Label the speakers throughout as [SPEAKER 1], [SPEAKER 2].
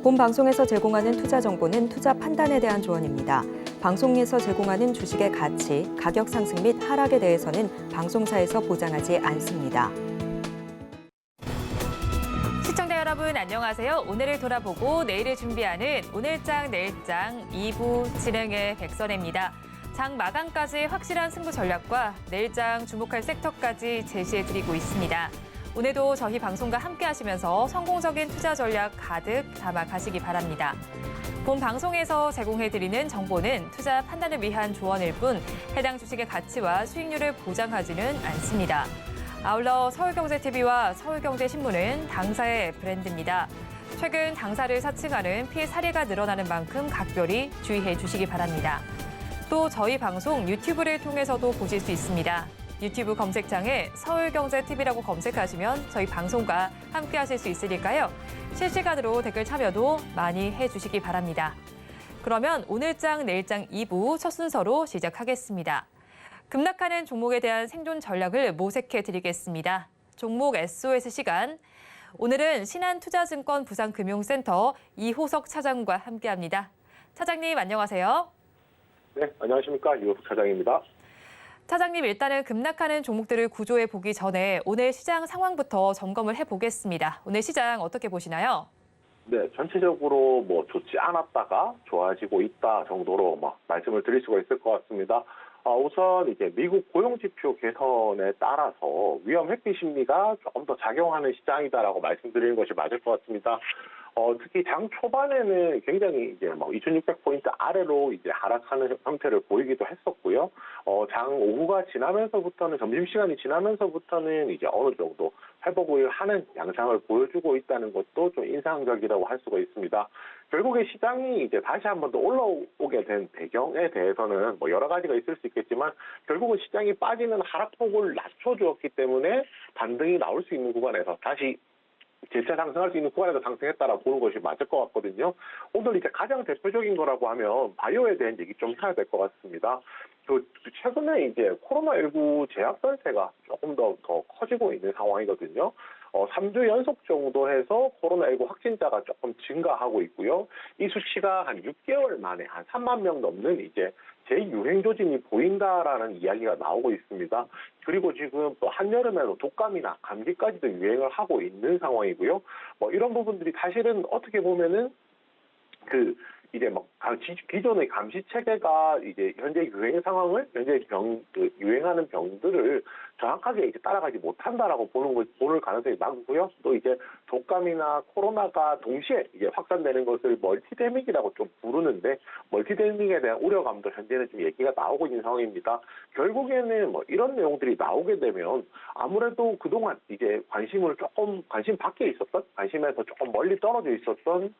[SPEAKER 1] 본 방송에서 제공하는 투자 정보는 투자 판단에 대한 조언입니다. 방송에서 제공하는 주식의 가치, 가격 상승 및 하락에 대해서는 방송사에서 보장하지 않습니다.
[SPEAKER 2] 시청자 여러분 안녕하세요. 오늘을 돌아보고 내일을 준비하는 오늘장 내일장 2부 진행의 백선혜입니다. 장 마감까지 확실한 승부 전략과 내일장 주목할 섹터까지 제시해드리고 있습니다. 오늘도 저희 방송과 함께 하시면서 성공적인 투자 전략 가득 담아 가시기 바랍니다. 본 방송에서 제공해드리는 정보는 투자 판단을 위한 조언일 뿐 해당 주식의 가치와 수익률을 보장하지는 않습니다. 아울러 서울경제TV와 서울경제신문은 당사의 브랜드입니다. 최근 당사를 사칭하는 피해 사례가 늘어나는 만큼 각별히 주의해 주시기 바랍니다. 또 저희 방송 유튜브를 통해서도 보실 수 있습니다. 유튜브 검색창에 서울경제TV라고 검색하시면 저희 방송과 함께 하실 수 있으니까요. 실시간으로 댓글 참여도 많이 해주시기 바랍니다. 그러면 오늘장 내일장 2부 첫 순서로 시작하겠습니다. 급락하는 종목에 대한 생존 전략을 모색해 드리겠습니다. 종목 SOS 시간. 오늘은 신한투자증권 부산금융센터 이호석 차장과 함께합니다. 차장님 안녕하세요.
[SPEAKER 3] 네, 안녕하십니까. 이호석 차장입니다.
[SPEAKER 2] 차장님, 일단은 급락하는 종목들을 구조해 보기 전에 오늘 시장 상황부터 점검을 해보겠습니다. 오늘 시장 어떻게 보시나요?
[SPEAKER 3] 네, 전체적으로 좋지 않았다가 좋아지고 있다 정도로 말씀을 드릴 수가 있을 것 같습니다. 우선 이제 미국 고용지표 개선에 따라서 위험 회피 심리가 조금 더 작용하는 시장이다라고 말씀드리는 것이 맞을 것 같습니다. 특히 장 초반에는 굉장히 이제 2,600포인트 아래로 이제 하락하는 형태를 보이기도 했었고요. 장 오후가 지나면서부터는 점심시간이 지나면서부터는 이제 어느 정도 회복을 하는 양상을 보여주고 있다는 것도 좀 인상적이라고 할 수가 있습니다. 결국에 시장이 이제 다시 한 번 더 올라오게 된 배경에 대해서는 여러 가지가 있을 수 있겠지만 결국은 시장이 빠지는 하락폭을 낮춰주었기 때문에 반등이 나올 수 있는 구간에서 다시 재차 상승할 수 있는 구간에서 상승했다라고 보는 것이 맞을 것 같거든요. 오늘 이제 가장 대표적인 거라고 하면 바이오에 대한 얘기 좀 해야 될 것 같습니다. 최근에 이제 코로나19 재확 전세가 조금 더 커지고 있는 상황이거든요. 3주 연속 정도 해서 코로나19 확진자가 조금 증가하고 있고요. 이 수치가 한 6개월 만에 한 3만 명 넘는 이제 재유행 조짐이 보인다라는 이야기가 나오고 있습니다. 그리고 지금 또 한여름에도 독감이나 감기까지도 유행을 하고 있는 상황이고요. 이런 부분들이 사실은 어떻게 보면은 이제 기존의 감시 체계가 이제 현재 유행 상황을 현재 유행하는 병들을 정확하게 이제 따라가지 못한다라고 보는 가능성이 많고요. 또 이제 독감이나 코로나가 동시에 이제 확산되는 것을 멀티데믹이라고 좀 부르는데 멀티데믹에 대한 우려감도 현재는 좀 얘기가 나오고 있는 상황입니다. 결국에는 이런 내용들이 나오게 되면 아무래도 그동안 이제 관심 밖에 있었던 관심에서 조금 멀리 떨어져 있었던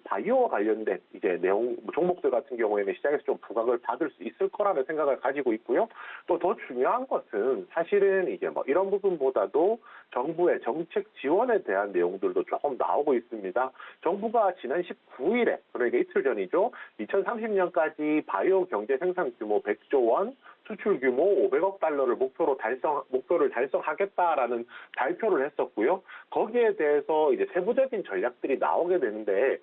[SPEAKER 3] 바이오와 관련된 이제 종목들 같은 경우에는 시장에서 좀 부각을 받을 수 있을 거라는 생각을 가지고 있고요. 또 더 중요한 것은 사실은 이제 이런 부분보다도 정부의 정책 지원에 대한 내용들도 조금 나오고 있습니다. 정부가 지난 19일에 그러니까 이틀 전이죠. 2030년까지 바이오 경제 생산 규모 100조 원, 수출 규모 500억 달러를 목표를 달성하겠다라는 발표를 했었고요. 거기에 대해서 이제 세부적인 전략들이 나오게 되는데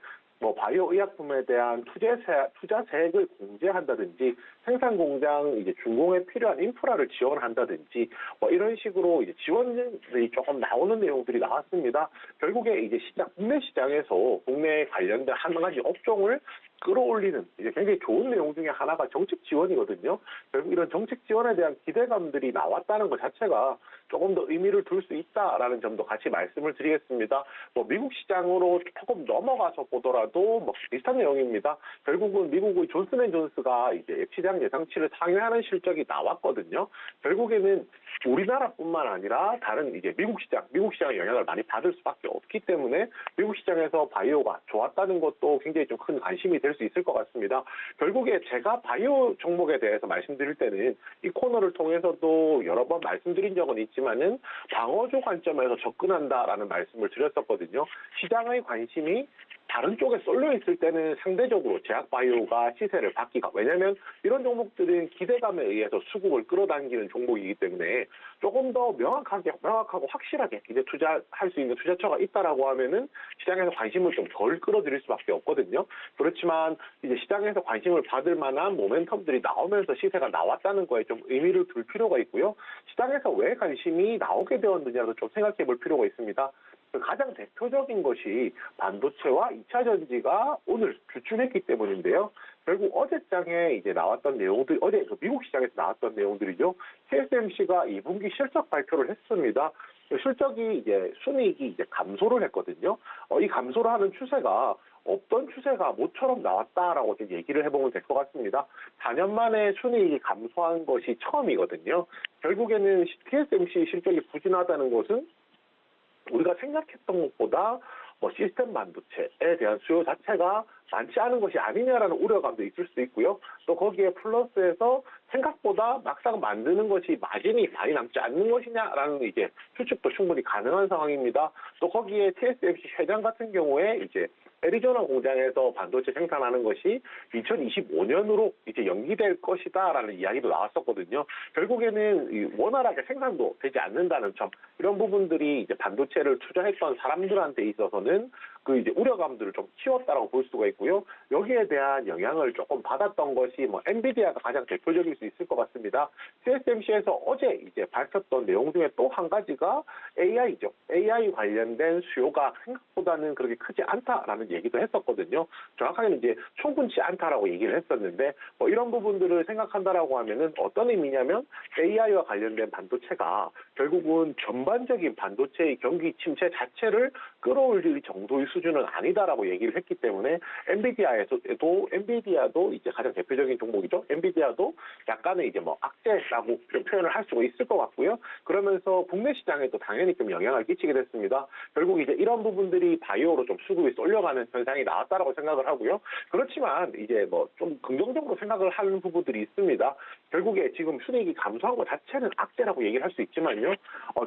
[SPEAKER 3] 바이오 의약품에 대한 투자 세액을 공제한다든지 생산 공장 이제 준공에 필요한 인프라를 지원한다든지 이런 식으로 이제 지원들이 조금 나오는 내용들이 나왔습니다. 결국에 이제 국내 시장에서 국내 관련된 한 가지 업종을 끌어올리는 이제 굉장히 좋은 내용 중에 하나가 정책 지원이거든요. 결국 이런 정책 지원에 대한 기대감들이 나왔다는 것 자체가 조금 더 의미를 둘 수 있다라는 점도 같이 말씀을 드리겠습니다. 미국 시장으로 조금 넘어가서 보더라도 비슷한 내용입니다. 결국은 미국의 존슨앤존스가 이제 시장 예상치를 상회하는 실적이 나왔거든요. 결국에는 우리나라뿐만 아니라 다른 이제 미국 시장의 영향을 많이 받을 수밖에 없기 때문에 미국 시장에서 바이오가 좋았다는 것도 굉장히 좀 큰 관심이 될 수 있을 것 같습니다. 결국에 제가 바이오 종목에 대해서 말씀드릴 때는 이 코너를 통해서도 여러 번 말씀드린 적은 있지만은 방어주 관점에서 접근한다라는 말씀을 드렸었거든요. 시장의 관심이 다른 쪽에 쏠려 있을 때는 상대적으로 제약바이오가 시세를 받기가, 왜냐하면 이런 종목들은 기대감에 의해서 수급을 끌어당기는 종목이기 때문에 조금 더 명확하고 확실하게 이제 투자할 수 있는 투자처가 있다라고 하면은 시장에서 관심을 좀 덜 끌어들일 수밖에 없거든요. 그렇지만 이제 시장에서 관심을 받을 만한 모멘텀들이 나오면서 시세가 나왔다는 거에 좀 의미를 둘 필요가 있고요. 시장에서 왜 관심이 나오게 되었느냐도 좀 생각해 볼 필요가 있습니다. 가장 대표적인 것이 반도체와 2차 전지가 오늘 주춤했기 때문인데요. 결국 어제장에 이제 나왔던 내용들, 어제 미국 시장에서 나왔던 내용들이죠. TSMC가 2분기 실적 발표를 했습니다. 실적이 이제 순이익이 이제 감소를 했거든요. 이 감소를 하는 추세가 없던 추세가 모처럼 나왔다라고 얘기를 해보면 될 것 같습니다. 4년 만에 순이익이 감소한 것이 처음이거든요. 결국에는 TSMC 실적이 부진하다는 것은 우리가 생각했던 것보다 시스템 반도체에 대한 수요 자체가 많지 않은 것이 아니냐라는 우려감도 있을 수 있고요. 또 거기에 플러스해서 생각보다 막상 만드는 것이 마진이 많이 남지 않는 것이냐라는 이제 추측도 충분히 가능한 상황입니다. 또 거기에 TSMC 회장 같은 경우에 이제 애리조나 공장에서 반도체 생산하는 것이 2025년으로 이제 연기될 것이다라는 이야기도 나왔었거든요. 결국에는 원활하게 생산도 되지 않는다는 점, 이런 부분들이 이제 반도체를 투자했던 사람들한테 있어서는 그 이제 우려감들을 좀 키웠다라고 볼 수가 있고요. 여기에 대한 영향을 조금 받았던 것이 엔비디아가 가장 대표적일 수 있을 것 같습니다. TSMC에서 어제 이제 밝혔던 내용 중에 또 한 가지가 AI죠. AI 관련된 수요가 생각보다는 그렇게 크지 않다라는 얘기도 했었거든요. 정확하게는 이제 충분치 않다라고 얘기를 했었는데 이런 부분들을 생각한다라고 하면은 어떤 의미냐면 AI와 관련된 반도체가 결국은 전반적인 반도체의 경기 침체 자체를 끌어올릴 정도의 수준은 아니다라고 얘기를 했기 때문에 엔비디아도 이제 가장 대표적인 종목이죠. 엔비디아도 약간의 이제 악재라고 표현을 할 수가 있을 것 같고요. 그러면서 국내 시장에도 당연히 좀 영향을 끼치게 됐습니다. 결국 이제 이런 부분들이 바이오로 좀 수급이 쏠려가는 현상이 나왔다라고 생각을 하고요. 그렇지만 이제 좀 긍정적으로 생각을 하는 부분들이 있습니다. 결국에 지금 순이익이 감소한 것 자체는 악재라고 얘기를 할 수 있지만요.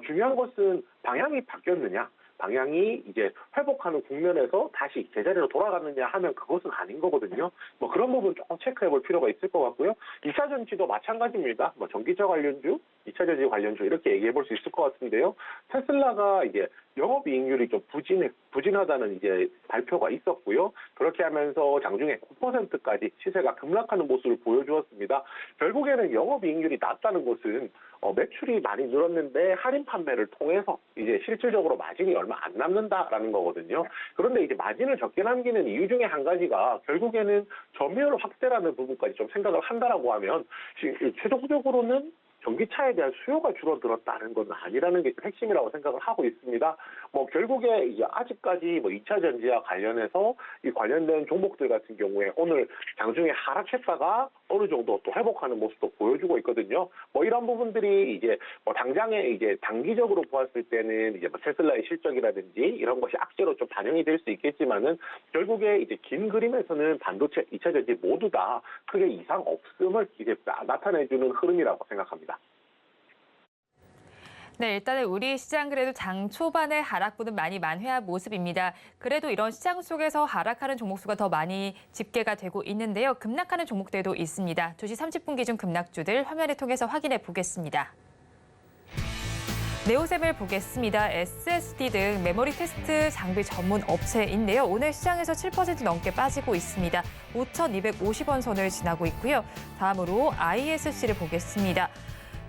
[SPEAKER 3] 중요한 것은 방향이 바뀌었느냐. 방향이 이제 회복하는 국면에서 다시 제자리로 돌아가느냐 하면 그것은 아닌 거거든요. 그런 부분 조금 체크해 볼 필요가 있을 것 같고요. 2차 전지도 마찬가지입니다. 전기차 관련주, 2차 전지 관련주 이렇게 얘기해 볼 수 있을 것 같은데요. 테슬라가 이제 영업이익률이 좀 부진하다는 이제 발표가 있었고요. 그렇게 하면서 장중에 9%까지 시세가 급락하는 모습을 보여주었습니다. 결국에는 영업이익률이 낮다는 것은 매출이 많이 늘었는데 할인 판매를 통해서 이제 실질적으로 마진이 얼마 안 남는다라는 거거든요. 그런데 이제 마진을 적게 남기는 이유 중에 한 가지가 결국에는 점유율 확대라는 부분까지 좀 생각을 한다라고 하면 최종적으로는 전기차에 대한 수요가 줄어들었다는 건 아니라는 게 핵심이라고 생각을 하고 있습니다. 결국에 이제 아직까지 2차 전지와 관련해서 이 관련된 종목들 같은 경우에 오늘 장중에 하락했다가 어느 정도 또 회복하는 모습도 보여주고 있거든요. 이런 부분들이 이제 당장에 이제 단기적으로 보았을 때는 이제 테슬라의 실적이라든지 이런 것이 악재로 좀 반영이 될 수 있겠지만은 결국에 이제 긴 그림에서는 반도체, 2차 전지 모두 다 크게 이상 없음을 이제 나타내주는 흐름이라고 생각합니다.
[SPEAKER 2] 네, 일단은 우리 시장 그래도 장 초반에 하락분은 많이 만회한 모습입니다. 그래도 이런 시장 속에서 하락하는 종목수가 더 많이 집계가 되고 있는데요. 급락하는 종목들도 있습니다. 2시 30분 기준 급락주들 화면을 통해서 확인해 보겠습니다. 네오셈을 보겠습니다. SSD 등 메모리 테스트 장비 전문 업체인데요. 오늘 시장에서 7% 넘게 빠지고 있습니다. 5,250원 선을 지나고 있고요. 다음으로 ISC를 보겠습니다.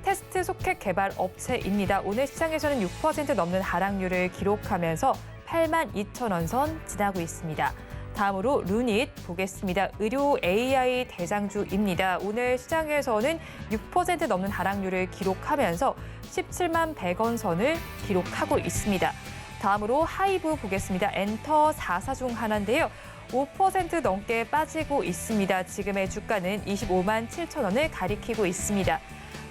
[SPEAKER 2] 테스트 소켓 개발 업체입니다. 오늘 시장에서는 6% 넘는 하락률을 기록하면서 82,000원 선 지나고 있습니다. 다음으로 루닛 보겠습니다. 의료 AI 대장주입니다. 오늘 시장에서는 6% 넘는 하락률을 기록하면서 17만 100원 선을 기록하고 있습니다. 다음으로 하이브 보겠습니다. 엔터 4사 중 하나인데요. 5% 넘게 빠지고 있습니다. 지금의 주가는 25만 7천 원을 가리키고 있습니다.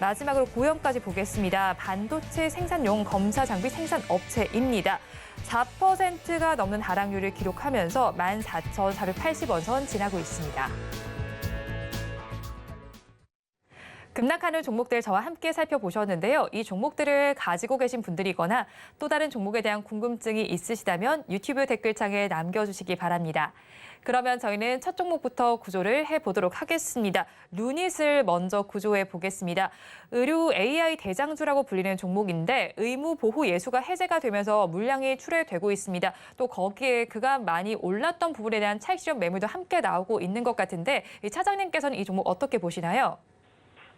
[SPEAKER 2] 마지막으로 고영까지 보겠습니다. 반도체 생산용 검사 장비 생산 업체입니다. 4%가 넘는 하락률을 기록하면서 14,480원 선 지나고 있습니다. 급락하는 종목들 저와 함께 살펴보셨는데요. 이 종목들을 가지고 계신 분들이거나 또 다른 종목에 대한 궁금증이 있으시다면 유튜브 댓글창에 남겨주시기 바랍니다. 그러면 저희는 첫 종목부터 구조를 해보도록 하겠습니다. 루닛을 먼저 구조해 보겠습니다. 의류 AI 대장주라고 불리는 종목인데 의무 보호 예수가 해제가 되면서 물량이 출회되고 있습니다. 또 거기에 그간 많이 올랐던 부분에 대한 차익 실현 매물도 함께 나오고 있는 것 같은데 이 차장님께서는 이 종목 어떻게 보시나요?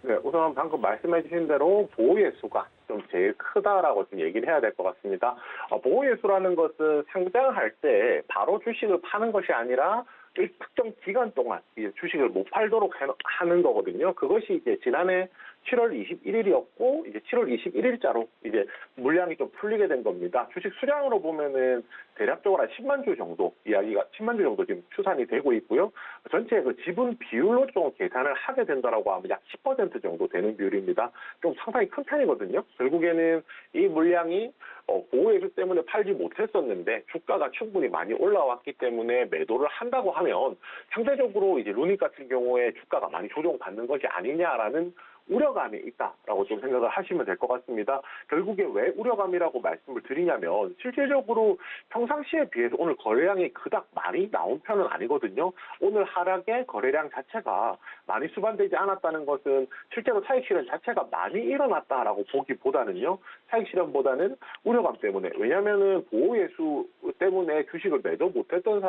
[SPEAKER 3] 네, 우선 방금 말씀해 주신 대로 보호예수가 좀 제일 크다라고 좀 얘기를 해야 될 것 같습니다. 보호예수라는 것은 상장할 때 바로 주식을 파는 것이 아니라 특정 기간 동안 이제 주식을 못 팔도록 하는 거거든요. 그것이 이제 지난해 7월 21일이었고 이제 7월 21일자로 이제 물량이 좀 풀리게 된 겁니다. 주식 수량으로 보면은 대략적으로 한 10만 주 정도 10만 주 정도 지금 추산이 되고 있고요. 전체 그 지분 비율로 좀 계산을 하게 된다라고 하면 약 10% 정도 되는 비율입니다. 좀 상당히 큰 편이거든요. 결국에는 이 물량이 보호예수 때문에 팔지 못했었는데 주가가 충분히 많이 올라왔기 때문에 매도를 한다고 하면 상대적으로 이제 루닛 같은 경우에 주가가 많이 조정받는 것이 아니냐라는 우려감이 있다라고 좀 생각을 하시면 될 것 같습니다. 결국에 왜 우려감이라고 말씀을 드리냐면 실질적으로 평상시에 비해서 오늘 거래량이 그닥 많이 나온 편은 아니거든요. 오늘 하락의 거래량 자체가 많이 수반되지 않았다는 것은 실제로 차익 실현 자체가 많이 일어났다라고 보기보다는요. 차익 실현보다는 우려감 때문에 왜냐하면은 보호예수 때문에 주식을 매도 못했던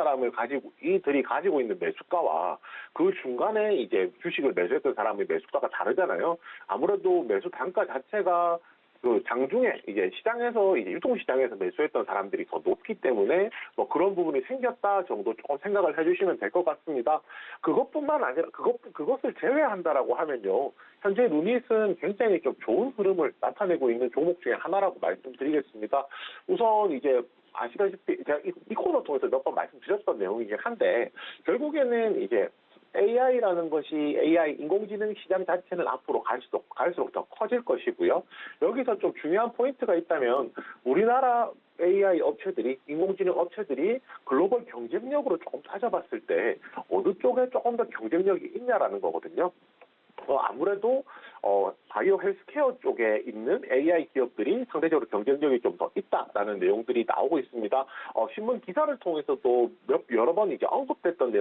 [SPEAKER 3] 이들이 가지고 있는 매수가와 그 중간에 이제 주식을 매수했던 사람의 매수가가 다르잖아요. 아무래도 매수 단가 자체가 그 장중에 이제 시장에서 이제 유통시장에서 매수했던 사람들이 더 높기 때문에 뭐 그런 부분이 생겼다 정도 조금 생각을 해주시면 될 것 같습니다. 그것뿐만 아니라 그것을 제외한다라고 하면요. 현재 루닛은 굉장히 좀 좋은 흐름을 나타내고 있는 종목 중에 하나라고 말씀드리겠습니다. 우선 이제 아시다시피 제가 이 코너 통해서 몇 번 말씀드렸던 내용이긴 한데 결국에는 이제 AI라는 것이 AI 인공지능 시장 자체는 앞으로 갈수록 더 커질 것이고요. 여기서 좀 중요한 포인트가 있다면 우리나라 AI 업체들이 인공지능 업체들이 글로벌 경쟁력으로 조금 따져봤을 때 어느 쪽에 조금 더 경쟁력이 있냐라는 거거든요. 아무래도 바이오 헬스케어 쪽에 있는 AI 기업들이 상대적으로 경쟁력이 좀 더 있다라는 내용들이 나오고 있습니다. 신문 기사를 통해서도 여러 번 이제 언급됐던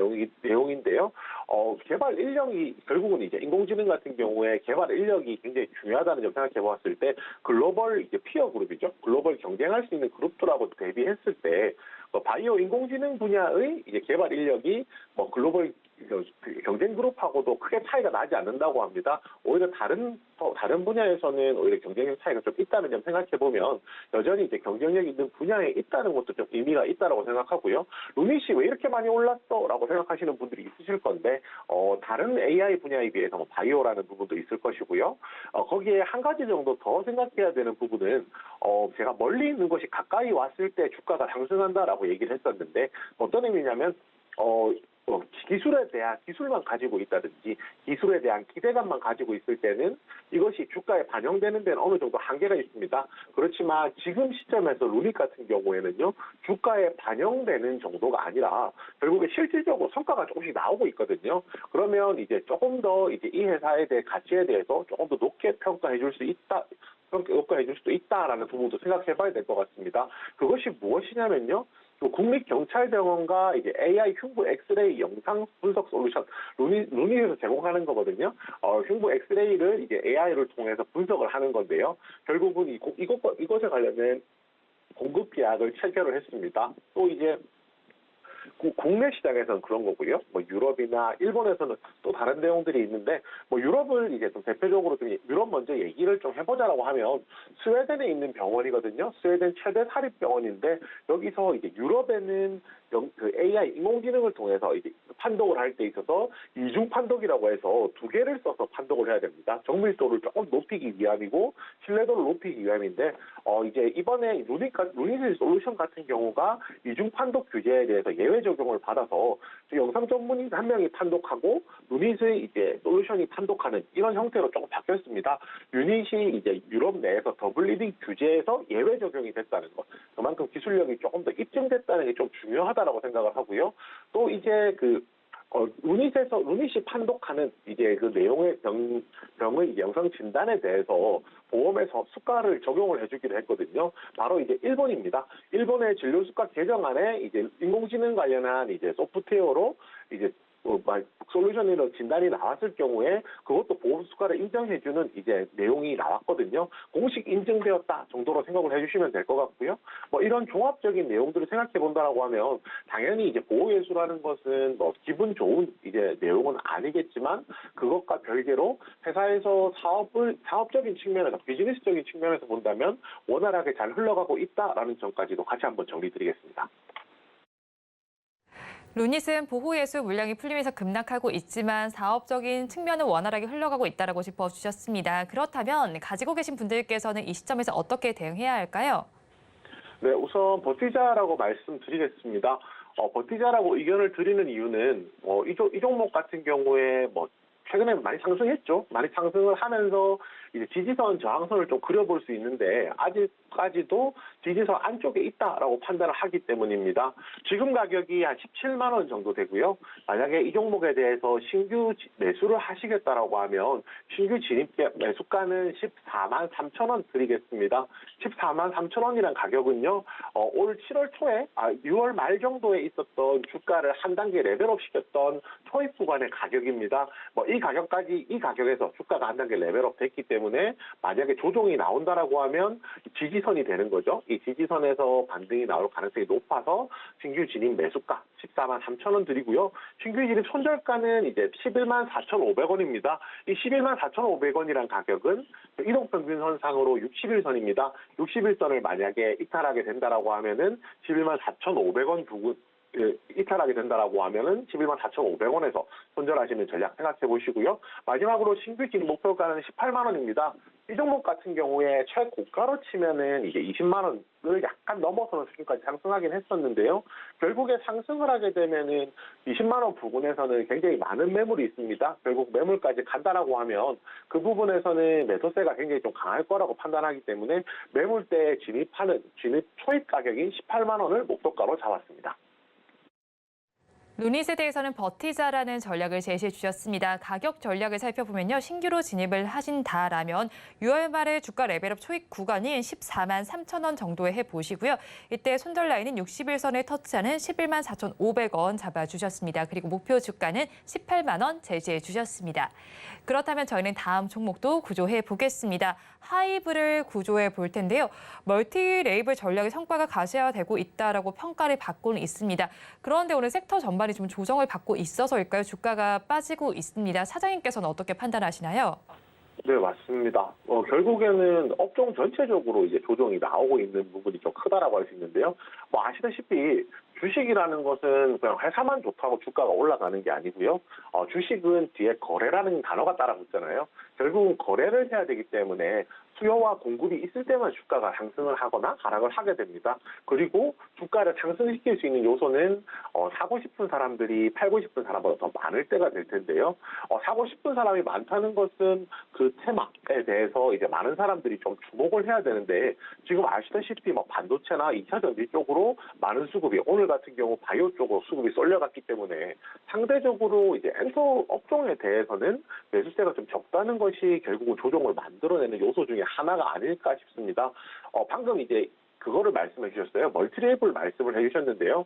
[SPEAKER 3] 내용인데요. 개발 인력이 결국은 이제 인공지능 같은 경우에 개발 인력이 굉장히 중요하다는 점 생각해 보았을 때 글로벌 이제 피어 그룹이죠. 글로벌 경쟁할 수 있는 그룹들하고 대비했을 때 바이오 인공지능 분야의 이제 개발 인력이 글로벌 경쟁 그룹하고도 크게 차이가 나지 않는다고 합니다. 오히려 다른 분야에서는 오히려 경쟁력 차이가 좀 있다는 점 생각해 보면 여전히 이제 경쟁력 있는 분야에 있다는 것도 좀 의미가 있다라고 생각하고요. 루닛이 왜 이렇게 많이 올랐어?라고 생각하시는 분들이 있으실 건데 다른 AI 분야에 비해서 바이오라는 부분도 있을 것이고요. 거기에 한 가지 정도 더 생각해야 되는 부분은 제가 멀리 있는 것이 가까이 왔을 때 주가가 상승한다라고 얘기를 했었는데 어떤 의미냐면 기술에 대한 기술만 가지고 있다든지 기술에 대한 기대감만 가지고 있을 때는 이것이 주가에 반영되는 데는 어느 정도 한계가 있습니다. 그렇지만 지금 시점에서 루닛 같은 경우에는요. 주가에 반영되는 정도가 아니라 결국에 실질적으로 성과가 조금씩 나오고 있거든요. 그러면 이제 조금 더 이제 이 회사에 대해 가치에 대해서 조금 더 높게 평가해 줄 수 있다. 평가해 줄 수도 있다라는 부분도 생각해 봐야 될 것 같습니다. 그것이 무엇이냐면요. 국립경찰병원과 이제 AI 흉부 엑스레이 영상 분석 솔루션 루닛에서 제공하는 거거든요. 흉부 엑스레이를 이제 AI를 통해서 분석을 하는 건데요. 결국은 이것에 관련된 공급 계약을 체결을 했습니다. 또 이제 국내 시장에서는 그런 거고요. 유럽이나 일본에서는 또 다른 내용들이 있는데 유럽을 이제 좀 대표적으로 좀 유럽 먼저 얘기를 좀 해보자라고 하면 스웨덴에 있는 병원이거든요. 스웨덴 최대 사립병원인데 여기서 이제 유럽에는 그 AI 인공지능을 통해서 이제 판독을 할 때 있어서 이중 판독이라고 해서 두 개를 써서 판독을 해야 됩니다. 정밀도를 조금 높이기 위함이고 신뢰도를 높이기 위함인데 이제 이번에 루닛 솔루션 같은 경우가 이중 판독 규제에 대해서 예외 적용을 받아서 영상 전문의 한 명이 판독하고 루닛의 이제 솔루션이 판독하는 이런 형태로 조금 바뀌었습니다. 유닛이 이제 유럽 내에서 더블 리딩 규제에서 예외 적용이 됐다는 것. 그만큼 기술력이 조금 더 입증됐다는 게 좀 중요하다라고 생각을 하고요. 또 이제 루닛이 판독하는 이제 그 내용의 병의 영상 진단에 대해서 보험에서 수가를 적용을 해주기로 했거든요. 바로 이제 일본입니다. 일본의 진료 수가 개정안에 이제 인공지능 관련한 이제 소프트웨어로 이제 솔루션으로 진단이 나왔을 경우에 그것도 보험 수가를 인정해주는 이제 내용이 나왔거든요. 공식 인증되었다 정도로 생각을 해주시면 될 것 같고요. 뭐 이런 종합적인 내용들을 생각해 본다라고 하면 당연히 이제 보호예수라는 것은 뭐 기분 좋은 이제 내용은 아니겠지만 그것과 별개로 회사에서 사업적인 측면에서 비즈니스적인 측면에서 본다면 원활하게 잘 흘러가고 있다라는 점까지도 같이 한번 정리드리겠습니다.
[SPEAKER 2] 루닛은 보호예수 물량이 풀리면서 급락하고 있지만 사업적인 측면은 원활하게 흘러가고 있다고 짚어주셨습니다. 그렇다면 가지고 계신 분들께서는 이 시점에서 어떻게 대응해야 할까요?
[SPEAKER 3] 네, 우선 버티자라고 말씀드리겠습니다. 버티자라고 의견을 드리는 이유는 이 종목 같은 경우에 최근에 많이 상승했죠. 많이 상승을 하면서 이제 지지선, 저항선을 좀 그려볼 수 있는데 아직까지도 지지선 안쪽에 있다라고 판단을 하기 때문입니다. 지금 가격이 한 17만 원 정도 되고요. 만약에 이 종목에 대해서 신규 매수를 하시겠다라고 하면 신규 진입 매수가는 14만 3천 원 드리겠습니다. 14만 3천 원이란 가격은요. 올 7월 초에 6월 말 정도에 있었던 주가를 한 단계 레벨업 시켰던 초입 구간의 가격입니다. 이 가격에서 주가가 한 단계 레벨업 됐기 때문에 만약에 조정이 나온다라고 하면 지지선이 되는 거죠. 이 지지선에서 반등이 나올 가능성이 높아서 신규 진입 매수가 14만 3천 원 드리고요. 신규 진입 손절가는 이제 11만 4,500원입니다. 이 11만 4,500원이란 가격은 이동평균선상으로 60일선입니다. 60일선을 만약에 이탈하게 된다라고 하면은 11만 4,500원 부근 이탈하게 된다라고 하면은 11만 4,500원에서 손절하시는 전략 생각해 보시고요. 마지막으로 신규 진입 목표가는 18만 원입니다. 이 종목 같은 경우에 최고가로 치면은 이게 20만 원을 약간 넘어서는 수준까지 상승하긴 했었는데요. 결국에 상승을 하게 되면은 20만 원 부근에서는 굉장히 많은 매물이 있습니다. 결국 매물까지 간다라고 하면 그 부분에서는 매도세가 굉장히 좀 강할 거라고 판단하기 때문에 매물대에 진입 초입 가격인 18만 원을 목표가로 잡았습니다.
[SPEAKER 2] 루닛에 대해서는 버티자라는 전략을 제시해 주셨습니다. 가격 전략을 살펴보면요. 신규로 진입을 하신다라면 6월 말에 주가 레벨업 초입 구간인 14만 3천 원 정도에 해보시고요. 이때 손절 라인은 60일선에 터치하는 11만 4,500원 잡아주셨습니다. 그리고 목표 주가는 18만 원 제시해 주셨습니다. 그렇다면 저희는 다음 종목도 구조해 보겠습니다. 하이브를 구조해 볼 텐데요. 멀티 레이블 전략의 성과가 가시화되고 있다라고 평가를 받고는 있습니다. 그런데 오늘 섹터 전반이 좀 조정을 받고 있어서일까요? 주가가 빠지고 있습니다. 사장님께서는 어떻게 판단하시나요?
[SPEAKER 3] 네, 맞습니다. 결국에는 업종 전체적으로 이제 조정이 나오고 있는 부분이 좀 크다라고 할 수 있는데요. 아시다시피 주식이라는 것은 그냥 회사만 좋다고 주가가 올라가는 게 아니고요. 주식은 뒤에 거래라는 단어가 따라 붙잖아요. 결국은 거래를 해야 되기 때문에 수요와 공급이 있을 때만 주가가 상승을 하거나 하락을 하게 됩니다. 그리고 주가를 상승시킬 수 있는 요소는 사고 싶은 사람들이 팔고 싶은 사람보다 더 많을 때가 될 텐데요. 사고 싶은 사람이 많다는 것은 그 테마에 대해서 이제 많은 사람들이 좀 주목을 해야 되는데 지금 아시다시피 반도체나 2차 전지 쪽으로 많은 수급이 오늘 같은 경우 바이오 쪽으로 수급이 쏠려갔기 때문에 상대적으로 이제 엔터 업종에 대해서는 매수세가 좀 적다는 것이 결국은 조정을 만들어내는 요소 중에 하나가 아닐까 싶습니다. 방금 이제 그거를 말씀해 주셨어요. 멀티레이블 말씀을 해주셨는데요.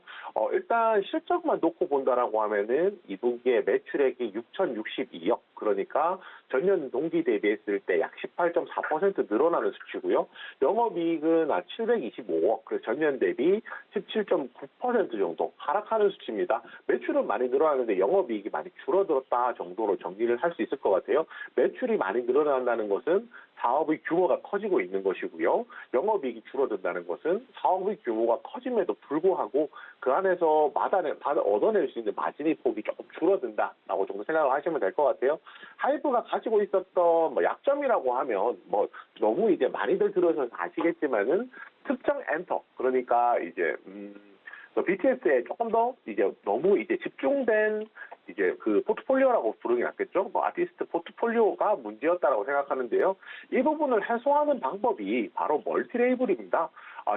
[SPEAKER 3] 일단 실적만 놓고 본다라고 하면은 2분기에 매출액이 6,062억, 그러니까 전년 동기 대비했을 때 약 18.4% 늘어나는 수치고요. 영업이익은 725억, 그래서 전년 대비 17.9% 정도 하락하는 수치입니다. 매출은 많이 늘어나는데 영업이익이 많이 줄어들었다 정도로 정리를 할 수 있을 것 같아요. 매출이 많이 늘어난다는 것은 사업의 규모가 커지고 있는 것이고요. 영업이익이 줄어든다는 것은 사업의 규모가 커짐에도 불구하고 그 안에서 얻어낼 수 있는 마진의 폭이 조금 줄어든다라고 정도 생각을 하시면 될 것 같아요. 하이브가 가지고 있었던 약점이라고 하면 너무 이제 많이들 들으셔서 아시겠지만은 특정 엔터, 그러니까 이제 BTS에 조금 더 이제 너무 이제 집중된 이제 그 포트폴리오라고 부르기 낫겠죠. 아티스트 포트폴리오가 문제였다라고 생각하는데요. 이 부분을 해소하는 방법이 바로 멀티레이블입니다.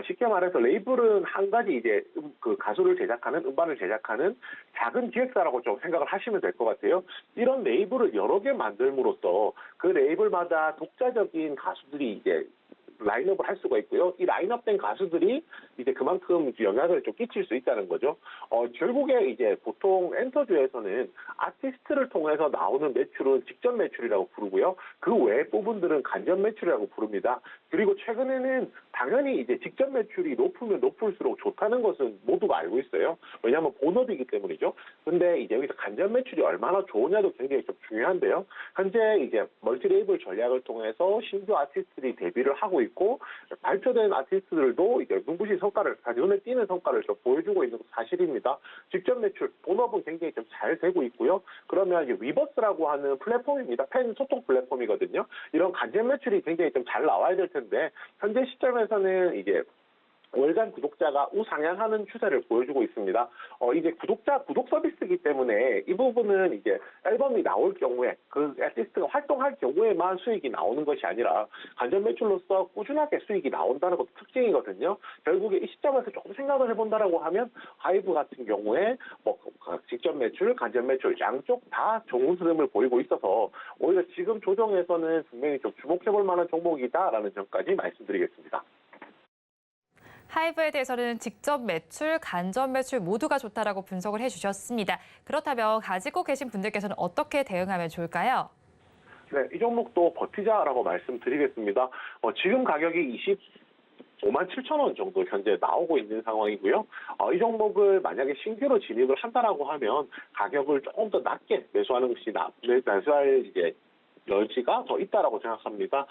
[SPEAKER 3] 쉽게 말해서 레이블은 한 가지 이제 그 가수를 제작하는 음반을 제작하는 작은 기획사라고 좀 생각을 하시면 될 것 같아요. 이런 레이블을 여러 개 만들므로써 그 레이블마다 독자적인 가수들이 이제 라인업을 할 수가 있고요. 이 라인업된 가수들이 이제 그만큼 영향을 좀 끼칠 수 있다는 거죠. 결국에 이제 보통 엔터주에서는 아티스트를 통해서 나오는 매출은 직접 매출이라고 부르고요. 그 외의 부분들은 간접 매출이라고 부릅니다. 그리고 최근에는 당연히 이제 직접 매출이 높으면 높을수록 좋다는 것은 모두가 알고 있어요. 왜냐하면 본업이기 때문이죠. 근데 이제 여기서 간접 매출이 얼마나 좋으냐도 굉장히 좀 중요한데요. 현재 이제 멀티레이블 전략을 통해서 신규 아티스트들이 데뷔를 하고 있고 발표된 아티스트들도 이제 눈부신 성과를, 눈에 띄는 성과를 좀 보여주고 있는 사실입니다. 직접 매출, 본업은 굉장히 좀 잘 되고 있고요. 그러면 이제 위버스라고 하는 플랫폼입니다. 팬 소통 플랫폼이거든요. 이런 간접 매출이 굉장히 좀 잘 나와야 될 텐데 현재 시점에서는 이제 월간 구독자가 우상향하는 추세를 보여주고 있습니다. 이제 구독 서비스이기 때문에 이 부분은 이제 앨범이 나올 경우에 그 아티스트가 활동할 경우에만 수익이 나오는 것이 아니라 간접 매출로서 꾸준하게 수익이 나온다는 것도 특징이거든요. 결국에 이 시점에서 조금 생각을 해본다라고 하면 하이브 같은 경우에 뭐 직접 매출, 간접 매출 양쪽 다 좋은 흐름을 보이고 있어서 오히려 지금 조정에서는 분명히 좀 주목해볼 만한 종목이다라는 점까지 말씀드리겠습니다.
[SPEAKER 2] 하이브에 대해서는 직접 매출, 간접 매출 모두가 좋다라고 분석을 해주셨습니다. 그렇다면 가지고 계신 분들께서는 어떻게 대응하면 좋을까요?
[SPEAKER 3] 네, 이 종목도 버티자라고 말씀드리겠습니다. 지금 가격이 25만 7천 원 정도 현재 나오고 있는 상황이고요. 이 종목을 만약에 신규로 진입을 한다라고 하면 가격을 조금 더 낮게 매수하는 것이 매수할 이제 여지가 더 있다라고 생각합니다.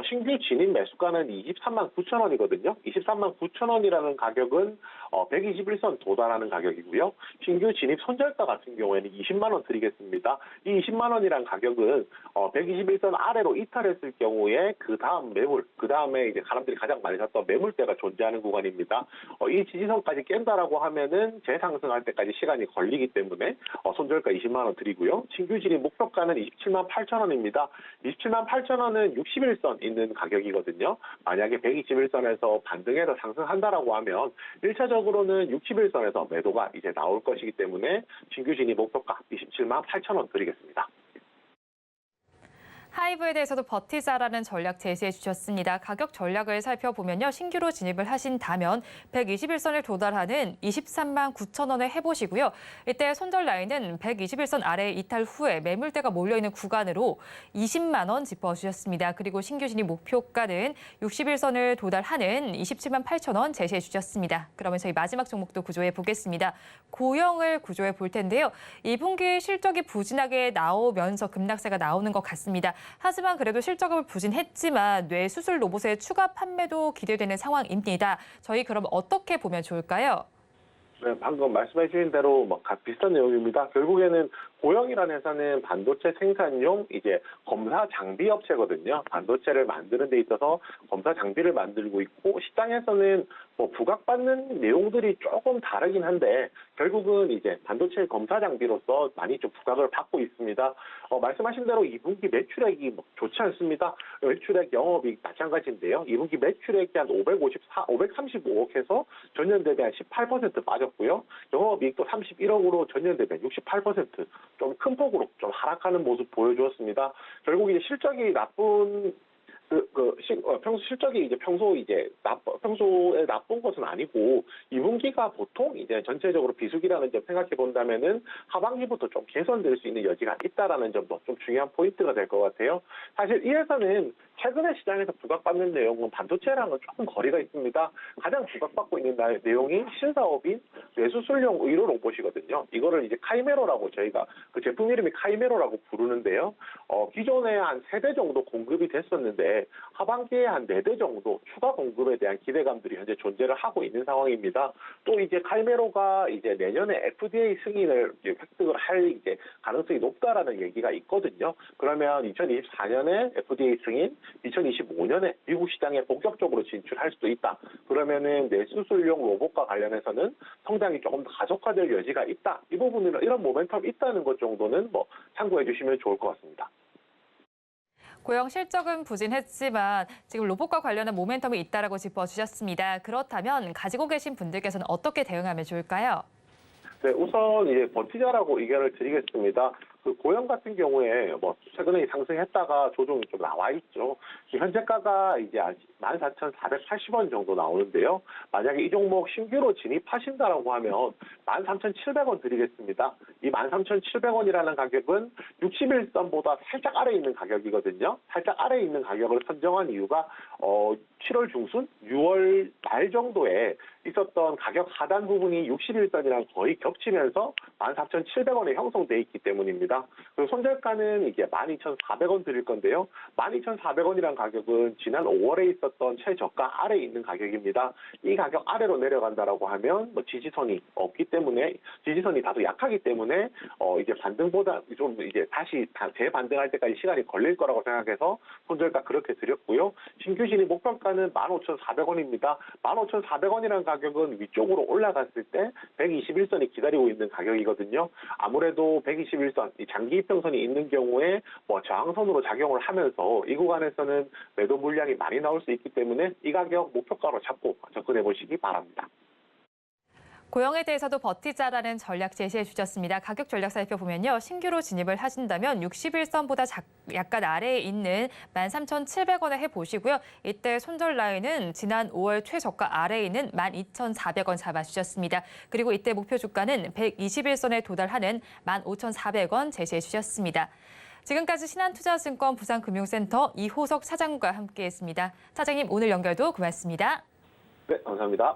[SPEAKER 3] 신규 진입 매수가는 23만 9천 원이거든요. 23만 9천 원이라는 가격은 121선 도달하는 가격이고요. 신규 진입 손절가 같은 경우에는 20만 원 드리겠습니다. 이 20만 원이라는 가격은 121선 아래로 이탈했을 경우에 그 다음 매물, 그 다음에 이제 사람들이 가장 많이 샀던 매물대가 존재하는 구간입니다. 이 지지선까지 깬다라고 하면은 재상승할 때까지 시간이 걸리기 때문에 손절가 20만 원 드리고요. 신규 진입 목표가는 27만 8천 원입니다. 27만 8천 원은 61선 있는 가격이거든요. 만약에 121선에서 반등해서 상승한다라고 하면 1차적으로는 61선에서 매도가 이제 나올 것이기 때문에 신규 진입 목표가 27만 8천 원 드리겠습니다.
[SPEAKER 2] 하이브에 대해서도 버티자라는 전략 제시해 주셨습니다. 가격 전략을 살펴보면요. 신규로 진입을 하신다면 121선을 도달하는 23만 9천 원에 해보시고요. 이때 손절 라인은 121선 아래 이탈 후에 매물대가 몰려있는 구간으로 20만 원 짚어주셨습니다. 그리고 신규 진입 목표가는 61선을 도달하는 27만 8천 원 제시해 주셨습니다. 그러면 저희 마지막 종목도 구조해 보겠습니다. 고영을 구조해 볼 텐데요. 2분기 실적이 부진하게 나오면서 급락세가 나오는 것 같습니다. 하지만 그래도 실적을 부진했지만 뇌수술 로봇의 추가 판매도 기대되는 상황입니다. 저희 그럼 어떻게 보면 좋을까요?
[SPEAKER 3] 네, 방금 말씀해 주신 대로 비슷한 내용입니다. 결국에는 고영이라는 회사는 반도체 생산용 이제 검사 장비 업체거든요. 반도체를 만드는 데 있어서 검사 장비를 만들고 있고 시장에서는 부각받는 내용들이 조금 다르긴 한데 결국은 이제 반도체 검사 장비로서 많이 좀 부각을 받고 있습니다. 말씀하신 대로 2분기 매출액이 좋지 않습니다. 매출액 영업이익 마찬가지인데요. 2분기 매출액이 한 535억 해서 전년 대비 한 18% 빠졌고요. 영업이익도 31억으로 전년 대비 68% 좀 큰 폭으로 좀 하락하는 모습 보여주었습니다. 결국 이제 실적이 나쁜 실적이 이제 평소에 나쁜 것은 아니고 2분기가 보통 이제 전체적으로 비수기라는 점 생각해 본다면은 하반기부터 좀 개선될 수 있는 여지가 있다라는 점도 좀 중요한 포인트가 될 것 같아요. 사실 이 회사는 최근에 시장에서 부각받는 내용은 반도체랑은 조금 거리가 있습니다. 가장 부각받고 있는 내용이 신사업인 뇌수술용 의료 로봇이거든요. 이거를 이제 카이메로라고 저희가 그 제품 이름이 카이메로라고 부르는데요. 기존에 한 3대 정도 공급이 됐었는데 하반기에 한 4대 정도 추가 공급에 대한 기대감들이 현재 존재를 하고 있는 상황입니다. 또 이제 카이메로가 이제 내년에 FDA 승인을 이제 획득을 할 이제 가능성이 높다라는 얘기가 있거든요. 그러면 2024년에 FDA 승인, 2025년에 미국 시장에 본격적으로 진출할 수도 있다. 그러면은 뇌수술용 로봇과 관련해서는 성장이 조금 더 가속화될 여지가 있다. 이 부분은 이런 모멘텀이 있다는 것 정도는 참고해 주시면 좋을 것 같습니다.
[SPEAKER 2] 고영 실적은 부진했지만 지금 로봇과 관련한 모멘텀이 있다라고 짚어주셨습니다. 그렇다면 가지고 계신 분들께서는 어떻게 대응하면 좋을까요?
[SPEAKER 3] 네, 우선 이제 버티자라고 의견을 드리겠습니다. 그 고영 같은 경우에 뭐 최근에 상승했다가 조정이 좀 나와 있죠. 현재가가 이제 14,480원 정도 나오는데요. 만약에 이 종목 신규로 진입하신다라고 하면 13,700원 드리겠습니다. 이 13,700원이라는 가격은 61선보다 살짝 아래에 있는 가격이거든요. 살짝 아래에 있는 가격을 선정한 이유가 7월 중순, 6월 말 정도에 있었던 가격 하단 부분이 61선이랑 거의 겹치면서 14,700원에 형성돼 있기 때문입니다. 그리고 손절가는 이게 12,400원 드릴 건데요. 12,400원이라는 가격은 지난 5월에 있었던 최저가 아래에 있는 가격입니다. 이 가격 아래로 내려간다라고 하면 뭐 지지선이 없기 때문에 지지선이 다소 약하기 때문에 이제 반등보다 좀 이제 다시 재반등할 때까지 시간이 걸릴 거라고 생각해서 손절가 그렇게 드렸고요. 신규 진입 목표가는 15,400원입니다. 15,400원이라는 가격은 위쪽으로 올라갔을 때 121선이 기다리고 있는 가격이거든요. 아무래도 121선, 이 장기 이평선이 있는 경우에 뭐 저항선으로 작용을 하면서 이 구간에서는 매도 물량이 많이 나올 수 있기 때문에 이 가격 목표가로 잡고 접근해 보시기 바랍니다.
[SPEAKER 2] 고영에 대해서도 버티자라는 전략 제시해 주셨습니다. 가격 전략 살펴보면요. 신규로 진입을 하신다면 61선보다 약간 아래에 있는 13,700원에 해보시고요. 이때 손절 라인은 지난 5월 최저가 아래에 있는 12,400원 잡아주셨습니다. 그리고 이때 목표 주가는 121선에 도달하는 15,400원 제시해 주셨습니다. 지금까지 신한투자증권 부산금융센터 이호석 차장과 함께했습니다. 차장님, 오늘 연결도 고맙습니다.
[SPEAKER 3] 네, 감사합니다.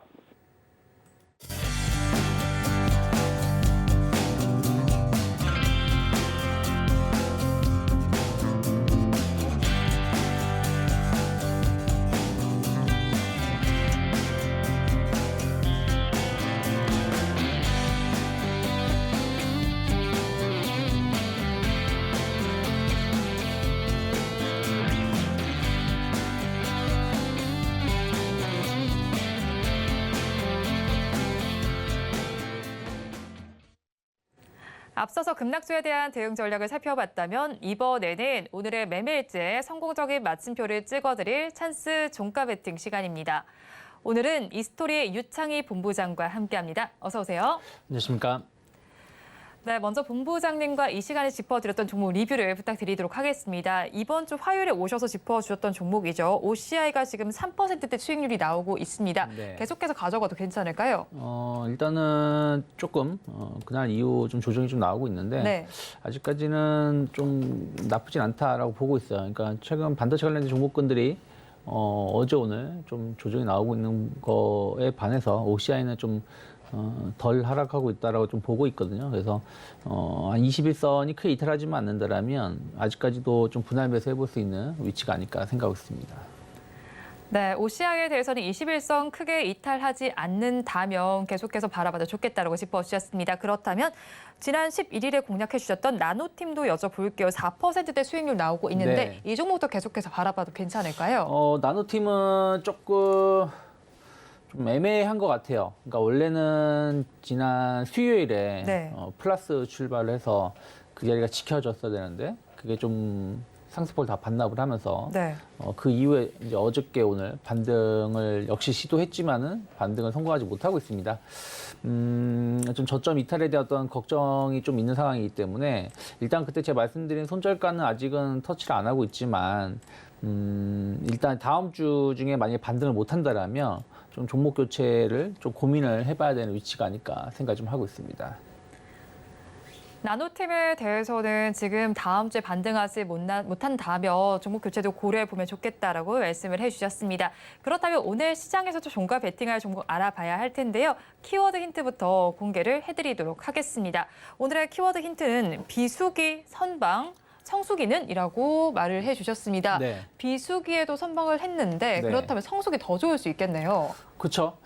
[SPEAKER 2] 앞서서 급락주에 대한 대응 전략을 살펴봤다면 이번에는 오늘의 매매일지에 성공적인 마침표를 찍어드릴 찬스 종가 베팅 시간입니다. 오늘은 이스토리의 유창희 본부장과 함께합니다. 어서 오세요.
[SPEAKER 4] 안녕하십니까.
[SPEAKER 2] 네, 먼저 본부장님과 이 시간에 짚어드렸던 종목 리뷰를 부탁드리도록 하겠습니다. 이번 주 화요일에 오셔서 짚어주셨던 종목이죠. OCI가 지금 3%대 수익률이 나오고 있습니다.
[SPEAKER 4] 네.
[SPEAKER 2] 계속해서 가져가도 괜찮을까요?
[SPEAKER 4] 일단은 조금 그날 이후 좀 조정이 좀 나오고 있는데
[SPEAKER 2] 네.
[SPEAKER 4] 아직까지는 좀 나쁘진 않다라고 보고 있어요. 그러니까 최근 반도체 관련된 종목군들이 어제 오늘 좀 조정이 나오고 있는 거에 반해서 OCI는 좀 덜 하락하고 있다라고 좀 보고 있거든요. 그래서 한 21선이 크게 이탈하지만 않는다라면 아직까지도 좀 분할 매수해 볼 수 있는 위치가 아닐까 생각하고 있습니다.
[SPEAKER 2] 네, OCI에 대해서는 21선 크게 이탈하지 않는다면 계속해서 바라봐도 좋겠다라고 짚어주셨습니다. 그렇다면 지난 11일에 공략해 주셨던 나노팀도 여쭤볼게요. 4%대 수익률 나오고 있는데
[SPEAKER 4] 네.
[SPEAKER 2] 이 종목도 계속해서 바라봐도 괜찮을까요?
[SPEAKER 4] 나노팀은 조금 좀 애매한 것 같아요. 그러니까 원래는 지난 수요일에
[SPEAKER 2] 네.
[SPEAKER 4] 플러스 출발을 해서 그 자리가 지켜졌어야 되는데 그게 좀 상승폭을 다 반납을 하면서
[SPEAKER 2] 네.
[SPEAKER 4] 그 이후에 이제 어저께 오늘 반등을 역시 시도했지만은 반등을 성공하지 못하고 있습니다. 좀 저점 이탈에 대한 어떤 걱정이 좀 있는 상황이기 때문에 일단 그때 제가 말씀드린 손절가는 아직은 터치를 안 하고 있지만 일단 다음 주 중에 만약에 반등을 못 한다라면 좀 종목 교체를 좀 고민을 해봐야 되는 위치가 아닐까 생각 좀 하고 있습니다.
[SPEAKER 2] 나노팀에 대해서는 지금 다음 주에 반등하지 못한다면 종목 교체도 고려해 보면 좋겠다라고 말씀을 해주셨습니다. 그렇다면 오늘 시장에서도 종가 베팅할 종목 알아봐야 할 텐데요. 키워드 힌트부터 공개를 해드리도록 하겠습니다. 오늘의 키워드 힌트는 비수기, 선방, 성수기는? 이라고 말을 해주셨습니다.
[SPEAKER 4] 네.
[SPEAKER 2] 비수기에도 선방을 했는데
[SPEAKER 4] 네.
[SPEAKER 2] 그렇다면 성수기 더 좋을 수 있겠네요.
[SPEAKER 4] 그렇죠.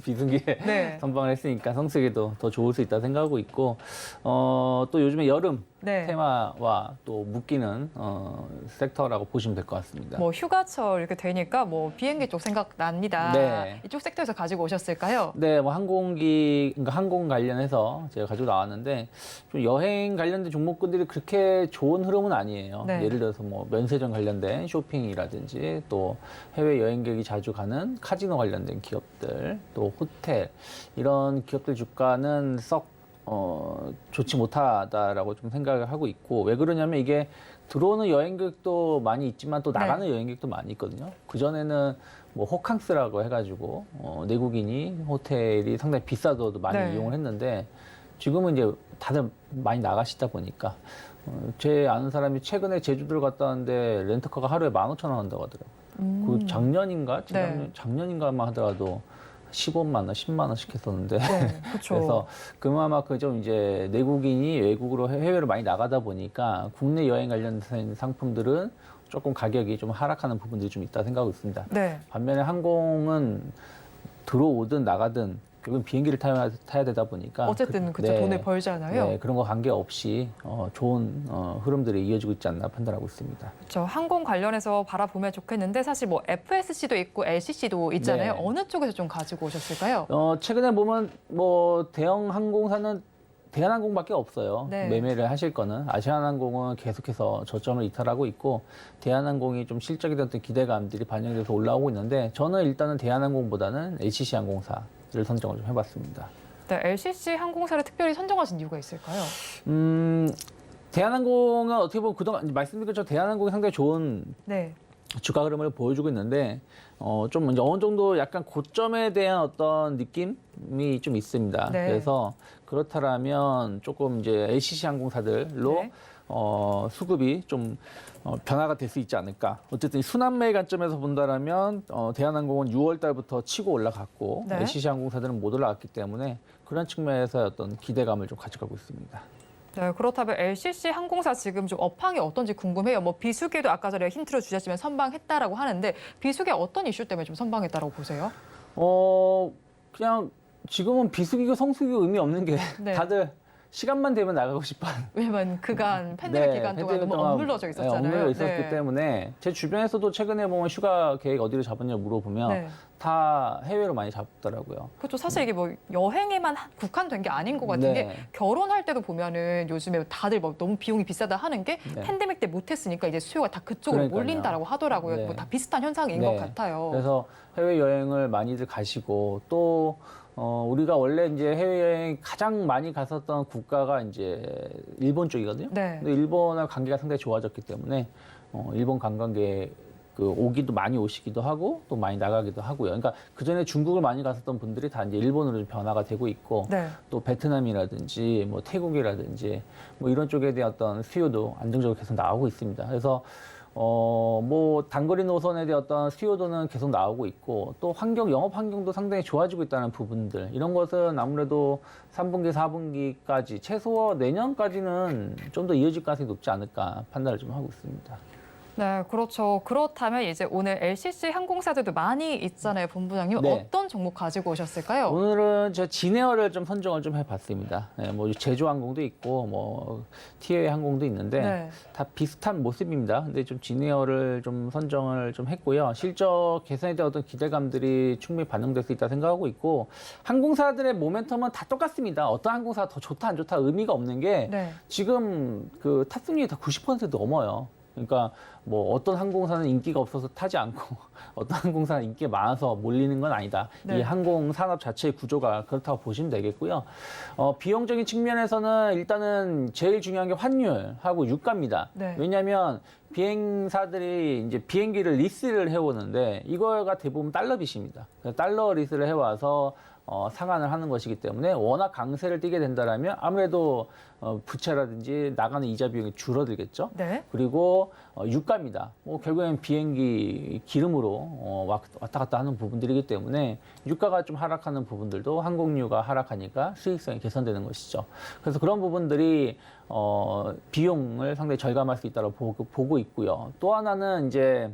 [SPEAKER 4] 비수기에
[SPEAKER 2] 네.
[SPEAKER 4] 선방을 했으니까 성수기도 더 좋을 수 있다 생각하고 있고 또 요즘에 여름
[SPEAKER 2] 네.
[SPEAKER 4] 테마와 또 묶이는 섹터라고 보시면 될 것 같습니다.
[SPEAKER 2] 뭐 휴가철 이렇게 되니까 뭐 비행기 쪽 생각납니다.
[SPEAKER 4] 네.
[SPEAKER 2] 이쪽 섹터에서 가지고 오셨을까요?
[SPEAKER 4] 네, 뭐 그러니까 항공 관련해서 제가 가지고 나왔는데 좀 여행 관련된 종목군들이 그렇게 좋은 흐름은 아니에요.
[SPEAKER 2] 네.
[SPEAKER 4] 예를 들어서 뭐 면세점 관련된 쇼핑이라든지 또 해외 여행객이 자주 가는 카지노 관련된 기업들, 또 호텔 이런 기업들 주가는 썩 좋지 못하다라고 좀 생각을 하고 있고, 왜 그러냐면 이게 들어오는 여행객도 많이 있지만 또 나가는 여행객도 많이 있거든요. 그전에는 뭐 호캉스라고 해가지고 내국인이 호텔이 상당히 비싸도 많이
[SPEAKER 2] 네.
[SPEAKER 4] 이용을 했는데 지금은 이제 다들 많이 나가시다 보니까 제 아는 사람이 최근에 제주도를 갔다 왔는데 렌터카가 하루에 15,000원 한다고 하더라고요. 그 작년인가?
[SPEAKER 2] 네.
[SPEAKER 4] 작년인가만 하더라도 15만 원, 10만 원씩 했었는데
[SPEAKER 2] 네, 그렇죠.
[SPEAKER 4] 그래서 그만큼 좀 이제 내국인이 외국으로 해외로 많이 나가다 보니까 국내 여행 관련된 상품들은 조금 가격이 좀 하락하는 부분들이 좀 있다 생각하고 있습니다.
[SPEAKER 2] 네.
[SPEAKER 4] 반면에 항공은 들어오든 나가든 결국은 비행기를 타야 되다 보니까
[SPEAKER 2] 어쨌든 그쵸, 돈을 벌잖아요.
[SPEAKER 4] 네, 그런 거 관계없이 좋은 흐름들이 이어지고 있지 않나 판단하고 있습니다.
[SPEAKER 2] 그렇죠. 항공 관련해서 바라보면 좋겠는데 사실 뭐 FSC도 있고 LCC도 있잖아요.
[SPEAKER 4] 네.
[SPEAKER 2] 어느 쪽에서 좀 가지고 오셨을까요?
[SPEAKER 4] 최근에 보면 뭐 대형 항공사는 대한항공밖에 없어요.
[SPEAKER 2] 네.
[SPEAKER 4] 매매를 하실 거는 아시아나항공은 계속해서 저점을 이탈하고 있고 대한항공이 좀 실적에 대한 어떤 기대감들이 반영돼서 올라오고 있는데 저는 일단은 대한항공보다는 LCC 항공사를 선정을 좀 해봤습니다.
[SPEAKER 2] 네, LCC 항공사를 특별히 선정하신 이유가 있을까요?
[SPEAKER 4] 대한항공은 어떻게 보면 그동안 말씀드린 것처럼 대한항공이 상당히 좋은
[SPEAKER 2] 네.
[SPEAKER 4] 주가 흐름을 보여주고 있는데 좀 이제 어느 정도 약간 고점에 대한 어떤 느낌이 좀 있습니다.
[SPEAKER 2] 네.
[SPEAKER 4] 그래서 그렇다라면 조금 이제 LCC 항공사들로
[SPEAKER 2] 네.
[SPEAKER 4] 수급이 좀 변화가 될 수 있지 않을까. 어쨌든 순환매의 관점에서 본다라면 대한항공은 6월 달부터 치고 올라갔고
[SPEAKER 2] 네.
[SPEAKER 4] LCC 항공사들은 못 올라갔기 때문에 그런 측면에서 어떤 기대감을 좀 가져가고 있습니다.
[SPEAKER 2] 네, 그렇다면 LCC 항공사 지금 좀 업황이 어떤지 궁금해요. 뭐 비수기도 아까 전에 힌트로 주셨지만 선방했다라고 하는데 비수기 어떤 이슈 때문에 좀 선방했다라고 보세요?
[SPEAKER 4] 그냥 지금은 비수기고 성수기고 의미 없는 게
[SPEAKER 2] 네.
[SPEAKER 4] 다들 시간만 되면 나가고 싶어하는.
[SPEAKER 2] 왜냐면 그간 팬데믹 기간 동안
[SPEAKER 4] 팬데믹
[SPEAKER 2] 너무
[SPEAKER 4] 동안,
[SPEAKER 2] 억눌러져 있었잖아요.
[SPEAKER 4] 억눌려 있었기
[SPEAKER 2] 네.
[SPEAKER 4] 때문에 제 주변에서도 최근에 보면 휴가 계획 어디로 잡았냐 물어보면
[SPEAKER 2] 네.
[SPEAKER 4] 다 해외로 많이 잡더라고요.
[SPEAKER 2] 그렇죠. 사실 이게 뭐 여행에만 국한된 게 아닌 것 같은 게
[SPEAKER 4] 네.
[SPEAKER 2] 결혼할 때도 보면은 요즘에 다들 뭐 너무 비용이 비싸다 하는 게
[SPEAKER 4] 네.
[SPEAKER 2] 팬데믹 때 못했으니까 이제 수요가 다 그쪽으로
[SPEAKER 4] 그러니까요.
[SPEAKER 2] 몰린다라고 하더라고요.
[SPEAKER 4] 네.
[SPEAKER 2] 뭐 다 비슷한 현상인
[SPEAKER 4] 네.
[SPEAKER 2] 것 같아요.
[SPEAKER 4] 그래서 해외 여행을 많이들 가시고 또 우리가 원래 이제 해외여행 가장 많이 갔었던 국가가 이제 일본 쪽이거든요.
[SPEAKER 2] 네.
[SPEAKER 4] 근데 일본하고 관계가 상당히 좋아졌기 때문에 일본 관광객 오기도 많이 오시기도 하고 또 많이 나가기도 하고요. 그러니까 그 전에 중국을 많이 갔었던 분들이 다 이제 일본으로 좀 변화가 되고 있고
[SPEAKER 2] 네.
[SPEAKER 4] 또 베트남이라든지 뭐 태국이라든지 뭐 이런 쪽에 대한 어떤 수요도 안정적으로 계속 나오고 있습니다. 그래서 뭐 단거리 노선에 대한 어떤 수요도는 계속 나오고 있고 또 영업 환경도 상당히 좋아지고 있다는 부분들 이런 것은 아무래도 3분기, 4분기까지 최소 내년까지는 좀 더 이어질 가능성이 높지 않을까 판단을 좀 하고 있습니다.
[SPEAKER 2] 네, 그렇죠. 그렇다면 이제 오늘 LCC 항공사들도 많이 있잖아요, 본부장님.
[SPEAKER 4] 네.
[SPEAKER 2] 어떤 종목 가지고 오셨을까요?
[SPEAKER 4] 오늘은 제가 진에어를 좀 선정을 좀 해봤습니다. 네, 뭐 제주항공도 있고 뭐 티웨이 항공도 있는데
[SPEAKER 2] 네.
[SPEAKER 4] 다 비슷한 모습입니다. 근데 좀 진에어를 좀 선정을 좀 했고요. 실적 개선에 대한 어떤 기대감들이 충분히 반영될 수 있다 생각하고 있고 항공사들의 모멘텀은 다 똑같습니다. 어떤 항공사가 더 좋다 안 좋다 의미가 없는 게
[SPEAKER 2] 네.
[SPEAKER 4] 지금 그 탑승률이 다 90% 넘어요. 그러니까 뭐 어떤 항공사는 인기가 없어서 타지 않고 어떤 항공사는 인기가 많아서 몰리는 건 아니다.
[SPEAKER 2] 네.
[SPEAKER 4] 이 항공 산업 자체의 구조가 그렇다고 보시면 되겠고요. 비용적인 측면에서는 일단은 제일 중요한 게 환율하고 유가입니다.
[SPEAKER 2] 네.
[SPEAKER 4] 왜냐하면 비행사들이 이제 비행기를 리스를 해오는데 이거가 대부분 달러빚입니다. 그래서 달러 리스를 해와서 상환을 하는 것이기 때문에 워낙 강세를 띠게 된다라면 아무래도 부채라든지 나가는 이자 비용이 줄어들겠죠.
[SPEAKER 2] 네.
[SPEAKER 4] 그리고 유가입니다. 결국엔 비행기 기름으로 왔다 갔다 하는 부분들이기 때문에 유가가 좀 하락하는 부분들도 항공유가 하락하니까 수익성이 개선되는 것이죠. 그래서 그런 부분들이 비용을 상당히 절감할 수 있다고 보고 있고요. 또 하나는 이제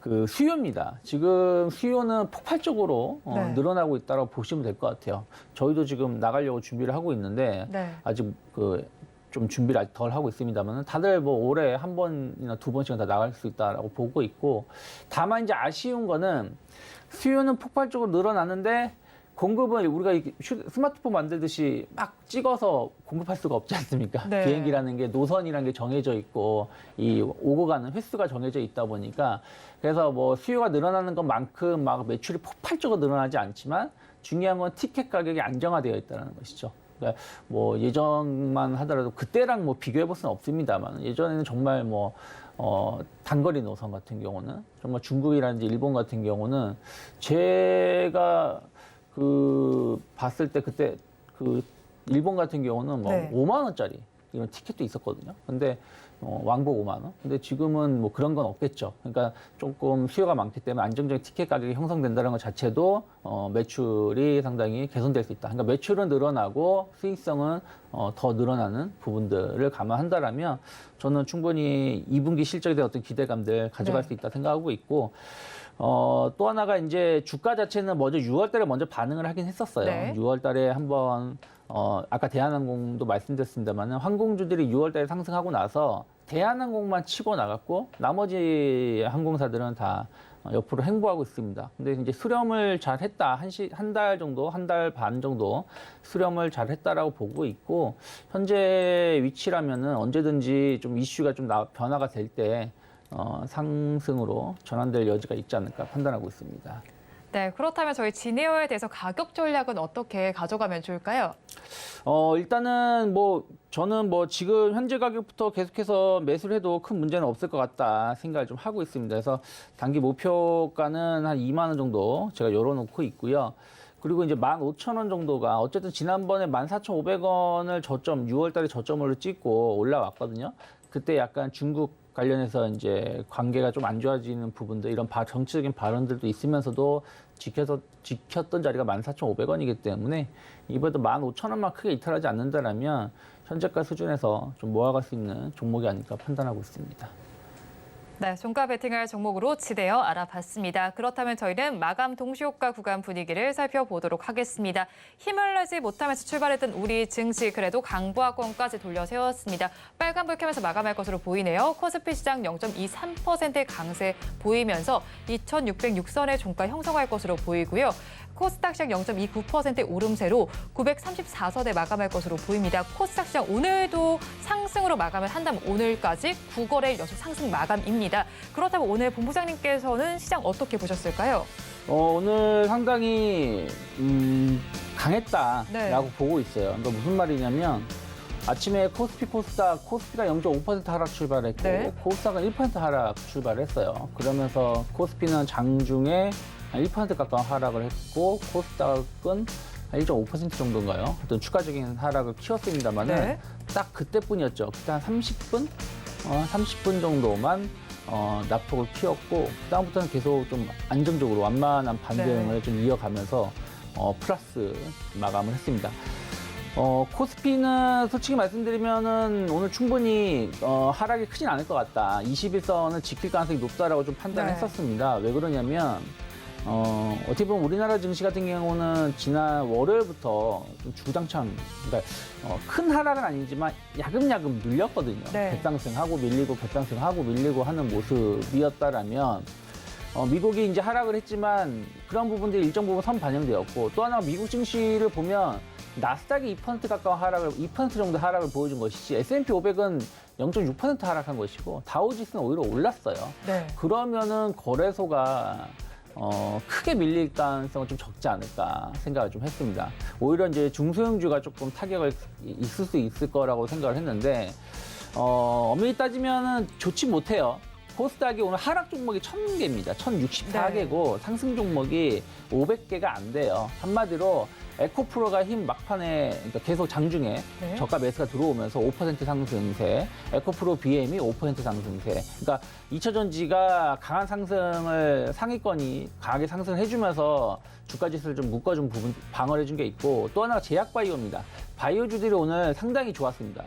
[SPEAKER 4] 그 수요입니다. 지금 수요는 폭발적으로
[SPEAKER 2] 네.
[SPEAKER 4] 늘어나고 있다고 보시면 될 것 같아요. 저희도 지금 나가려고 준비를 하고 있는데
[SPEAKER 2] 네.
[SPEAKER 4] 아직 좀 준비를 아직 덜 하고 있습니다만 다들 뭐 올해 한 번이나 두 번씩은 다 나갈 수 있다라고 보고 있고, 다만 이제 아쉬운 거는 수요는 폭발적으로 늘어나는데 공급은 우리가 스마트폰 만들듯이 막 찍어서 공급할 수가 없지 않습니까?
[SPEAKER 2] 네.
[SPEAKER 4] 비행기라는 게 노선이라는 게 정해져 있고 이 오고 가는 횟수가 정해져 있다 보니까, 그래서 뭐 수요가 늘어나는 것만큼 막 매출이 폭발적으로 늘어나지 않지만 중요한 건 티켓 가격이 안정화되어 있다는 것이죠. 그러니까 뭐 예전만 하더라도 그때랑 뭐 비교해 볼 수는 없습니다만, 예전에는 정말 뭐 단거리 노선 같은 경우는 정말 중국이라든지 일본 같은 경우는 제가 봤을 때 그때 일본 같은 경우는 뭐
[SPEAKER 2] 네.
[SPEAKER 4] 5만 원짜리 이런 티켓도 있었거든요. 근데 왕복 5만 원. 근데 지금은 뭐 그런 건 없겠죠. 그러니까 조금 수요가 많기 때문에 안정적인 티켓 가격이 형성된다는 것 자체도 매출이 상당히 개선될 수 있다. 그러니까 매출은 늘어나고 수익성은 더 늘어나는 부분들을 감안한다라면 저는 충분히 2분기 실적에 대한 어떤 기대감들 가져갈
[SPEAKER 2] 네.
[SPEAKER 4] 수 있다 생각하고 있고, 또 하나가 이제 주가 자체는 먼저 6월 달에 먼저 반응을 하긴 했었어요.
[SPEAKER 2] 네.
[SPEAKER 4] 6월 달에 한번 아까 대한항공도 말씀드렸습니다만 항공주들이 6월 달에 상승하고 나서 대한항공만 치고 나갔고 나머지 항공사들은 다 옆으로 행보하고 있습니다. 근데 이제 수렴을 잘 했다. 한 달 정도, 한 달 반 정도 수렴을 잘 했다라고 보고 있고, 현재 위치라면은 언제든지 좀 이슈가 좀 변화가 될 때 상승으로 전환될 여지가 있지 않을까 판단하고 있습니다.
[SPEAKER 2] 네, 그렇다면 저희 진에어에 대해서 가격 전략은 어떻게 가져가면 좋을까요?
[SPEAKER 4] 일단은 저는 지금 현재 가격부터 계속해서 매수를 해도 큰 문제는 없을 것 같다 생각을 좀 하고 있습니다. 그래서 단기 목표가는 한 2만 원 정도 제가 열어놓고 있고요. 그리고 이제 15,000원 정도가 어쨌든 지난번에 14,500원을 6월 달에 저점으로 찍고 올라왔거든요. 그때 약간 중국 관련해서 이제 관계가 좀 안 좋아지는 부분들, 이런 정치적인 발언들도 있으면서도 지켰던 자리가 14,500원이기 때문에 이번에도 15,000원만 크게 이탈하지 않는다라면 현재가 수준에서 좀 모아갈 수 있는 종목이 아닐까 판단하고 있습니다.
[SPEAKER 2] 네, 종가 베팅할 종목으로 지대어 알아봤습니다. 그렇다면 저희는 마감 동시효과 구간 분위기를 살펴보도록 하겠습니다. 힘을 내지 못하면서 출발했던 우리 증시, 그래도 강보합권까지 돌려 세웠습니다. 빨간불 켜면서 마감할 것으로 보이네요. 코스피 시장 0.23%의 강세 보이면서 2,606선의 종가 형성할 것으로 보이고요. 코스닥 시장 0.29%의 오름세로 934선에 마감할 것으로 보입니다. 코스닥 시장 오늘도 상승으로 마감을 한다면 오늘까지 9거래일 연속 상승 마감입니다. 그렇다면 오늘 본부장님께서는 시장 어떻게 보셨을까요?
[SPEAKER 4] 오늘 상당히 강했다라고
[SPEAKER 2] 네.
[SPEAKER 4] 보고 있어요. 그러니까 무슨 말이냐면 아침에 코스피가 0.5% 하락 출발했고
[SPEAKER 2] 네.
[SPEAKER 4] 코스닥은 1% 하락 출발했어요. 그러면서 코스피는 장중에 한 1% 가까운 하락을 했고 코스닥은 한 1.5% 정도인가요? 어떤 추가적인 하락을 키웠습니다만은
[SPEAKER 2] 네.
[SPEAKER 4] 딱 그때뿐이었죠. 그때 한 30분? 30분 정도만 낙폭을 키웠고 그다음부터는 계속 좀 안정적으로 완만한 반등을 좀 이어가면서 플러스 마감을 했습니다. 코스피는 솔직히 말씀드리면은 오늘 충분히 하락이 크진 않을 것 같다. 21선을 지킬 가능성이 높다라고 좀 판단했었습니다. 왜 그러냐면 어떻게 보면 우리나라 증시 같은 경우는 지난 월요일부터 좀 주구장창, 그러니까 큰 하락은 아니지만 야금야금 밀렸거든요.
[SPEAKER 2] 네.
[SPEAKER 4] 갭상승하고 밀리고 갭상승하고 밀리고 하는 모습이었다라면 미국이 이제 하락을 했지만 그런 부분들이 일정 부분 선반영되었고, 또 하나 미국 증시를 보면 나스닥이 2% 가까운 하락을, 2% 정도 하락을 보여준 것이지 S&P 500은 0.6% 하락한 것이고 다우지수는 오히려 올랐어요.
[SPEAKER 2] 네.
[SPEAKER 4] 그러면은 거래소가 크게 밀릴 가능성은 좀 적지 않을까 생각을 좀 했습니다. 오히려 이제 중소형주가 조금 타격을 있을 수 있을 거라고 생각을 했는데, 엄밀히 따지면은 좋지 못해요. 코스닥이 오늘 하락 종목이 1,000개입니다. 1,064개고 상승 종목이 500개가 안 돼요. 한마디로 에코프로가 힘 막판에, 그러니까 계속 장중에
[SPEAKER 2] 네.
[SPEAKER 4] 저가 매수가 들어오면서 5% 상승세, 에코프로 BM이 5% 상승세. 그러니까 2차전지가 강한 상승을 상위권이 강하게 상승을 해주면서 주가 지수를 좀 묶어준 부분, 방어를 해준 게 있고, 또 하나가 제약바이오입니다. 바이오주들이 오늘 상당히 좋았습니다.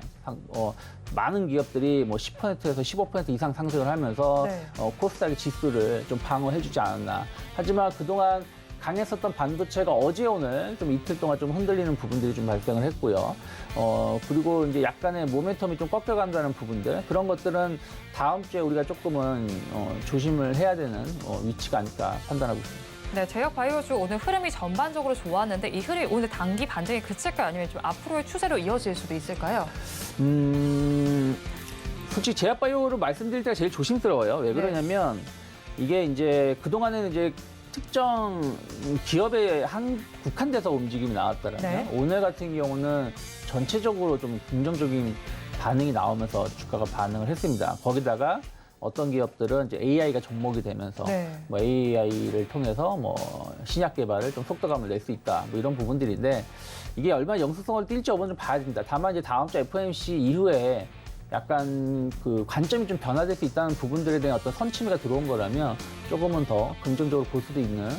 [SPEAKER 4] 많은 기업들이 뭐 10%에서 15% 이상 상승을 하면서 나오면서
[SPEAKER 2] 네.
[SPEAKER 4] 코스닥의 지수를 좀 방어해주지 않았나. 하지만 그동안 강했었던 반도체가 어제 오늘 좀 이틀 동안 좀 흔들리는 부분들이 좀 발생을 했고요. 그리고 이제 약간의 모멘텀이 좀 꺾여간다는 부분들, 그런 것들은 다음 주에 우리가 조금은 조심을 해야 되는 위치가 아닐까 판단하고 있습니다.
[SPEAKER 2] 네, 제약바이오주 오늘 흐름이 전반적으로 좋았는데 이 흐름이 오늘 단기 반등이 그칠까요? 아니면 좀 앞으로의 추세로 이어질 수도 있을까요?
[SPEAKER 4] 솔직히 제약바이오를 말씀드릴 때가 제일 조심스러워요. 왜 그러냐면 이게 이제 그동안에는 이제 특정 기업에 국한돼서 움직임이 나왔더라면
[SPEAKER 2] 네.
[SPEAKER 4] 오늘 같은 경우는 전체적으로 좀 긍정적인 반응이 나오면서 주가가 반응을 했습니다. 거기다가 어떤 기업들은 이제 AI가 접목이 되면서
[SPEAKER 2] 네.
[SPEAKER 4] 뭐 AI를 통해서 뭐 신약 개발을 좀 속도감을 낼 수 있다. 뭐 이런 부분들인데 이게 얼마나 영수성을 띌지 여부는 좀 봐야 됩니다. 다만 이제 다음 주 FOMC 이후에 약간 그 관점이 좀 변화될 수 있다는 부분들에 대한 어떤 선침해가 들어온 거라면 조금은 더 긍정적으로 볼 수도 있는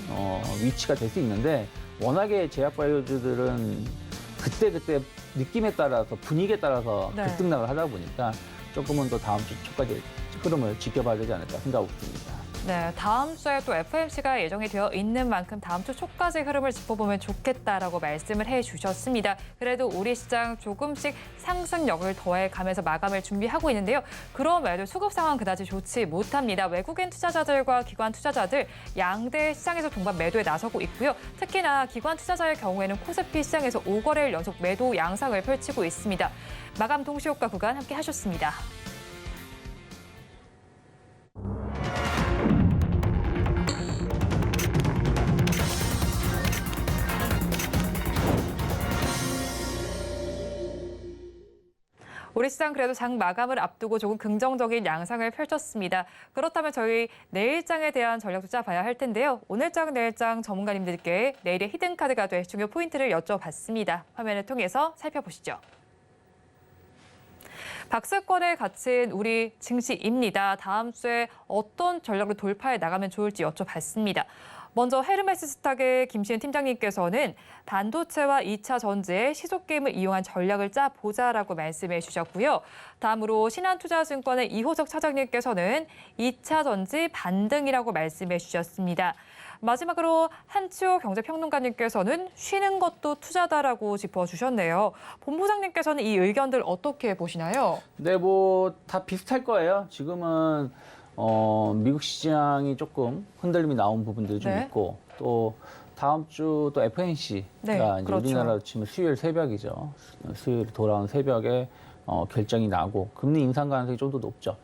[SPEAKER 4] 위치가 될 수 있는데 워낙에 제약바이오주들은 그때 느낌에 따라서 분위기에 따라서
[SPEAKER 2] 네.
[SPEAKER 4] 급등락을 하다 보니까 조금은 더 다음 주 초까지 흐름을 지켜봐야 되지 않을까 생각하고 있습니다.
[SPEAKER 2] 네, 다음 주에 또 FOMC가 예정이 되어 있는 만큼 다음 주 초까지 흐름을 짚어보면 좋겠다라고 말씀을 해주셨습니다. 그래도 우리 시장 조금씩 상승력을 더해가면서 마감을 준비하고 있는데요. 그럼에도 수급 상황 그다지 좋지 못합니다. 외국인 투자자들과 기관 투자자들 양대 시장에서 동반 매도에 나서고 있고요. 특히나 기관 투자자의 경우에는 코스피 시장에서 5거래일 연속 매도 양상을 펼치고 있습니다. 마감 동시효과 구간 함께 하셨습니다. 우리 시장 그래도 장 마감을 앞두고 조금 긍정적인 양상을 펼쳤습니다. 그렇다면 저희 내일장에 대한 전략도 짜봐야 할 텐데요. 오늘장, 내일장 전문가님들께 내일의 히든카드가 될 중요 포인트를 여쭤봤습니다. 화면을 통해서 살펴보시죠. 박스권에 갇힌 우리 증시입니다. 다음 주에 어떤 전략으로 돌파해 나가면 좋을지 여쭤봤습니다. 먼저 헤르메스스탁의 김시은 팀장님께서는 반도체와 2차 전지의 시속 게임을 이용한 전략을 짜보자라고 말씀해 주셨고요. 다음으로 신한투자증권의 이호석 차장님께서는 2차 전지 반등이라고 말씀해 주셨습니다. 마지막으로 한치호 경제평론가님께서는 쉬는 것도 투자다라고 짚어주셨네요. 본부장님께서는 이 의견들 어떻게 보시나요?
[SPEAKER 4] 네, 뭐 다 비슷할 거예요. 지금은 미국 시장이 조금 흔들림이 나온 부분들이 좀
[SPEAKER 2] 네.
[SPEAKER 4] 있고 또 다음 주 또 FOMC가
[SPEAKER 2] 네,
[SPEAKER 4] 이제
[SPEAKER 2] 그렇죠.
[SPEAKER 4] 우리나라로 치면 수요일 새벽이죠. 수요일 돌아온 새벽에 결정이 나고 금리 인상 가능성이 좀 더 높죠.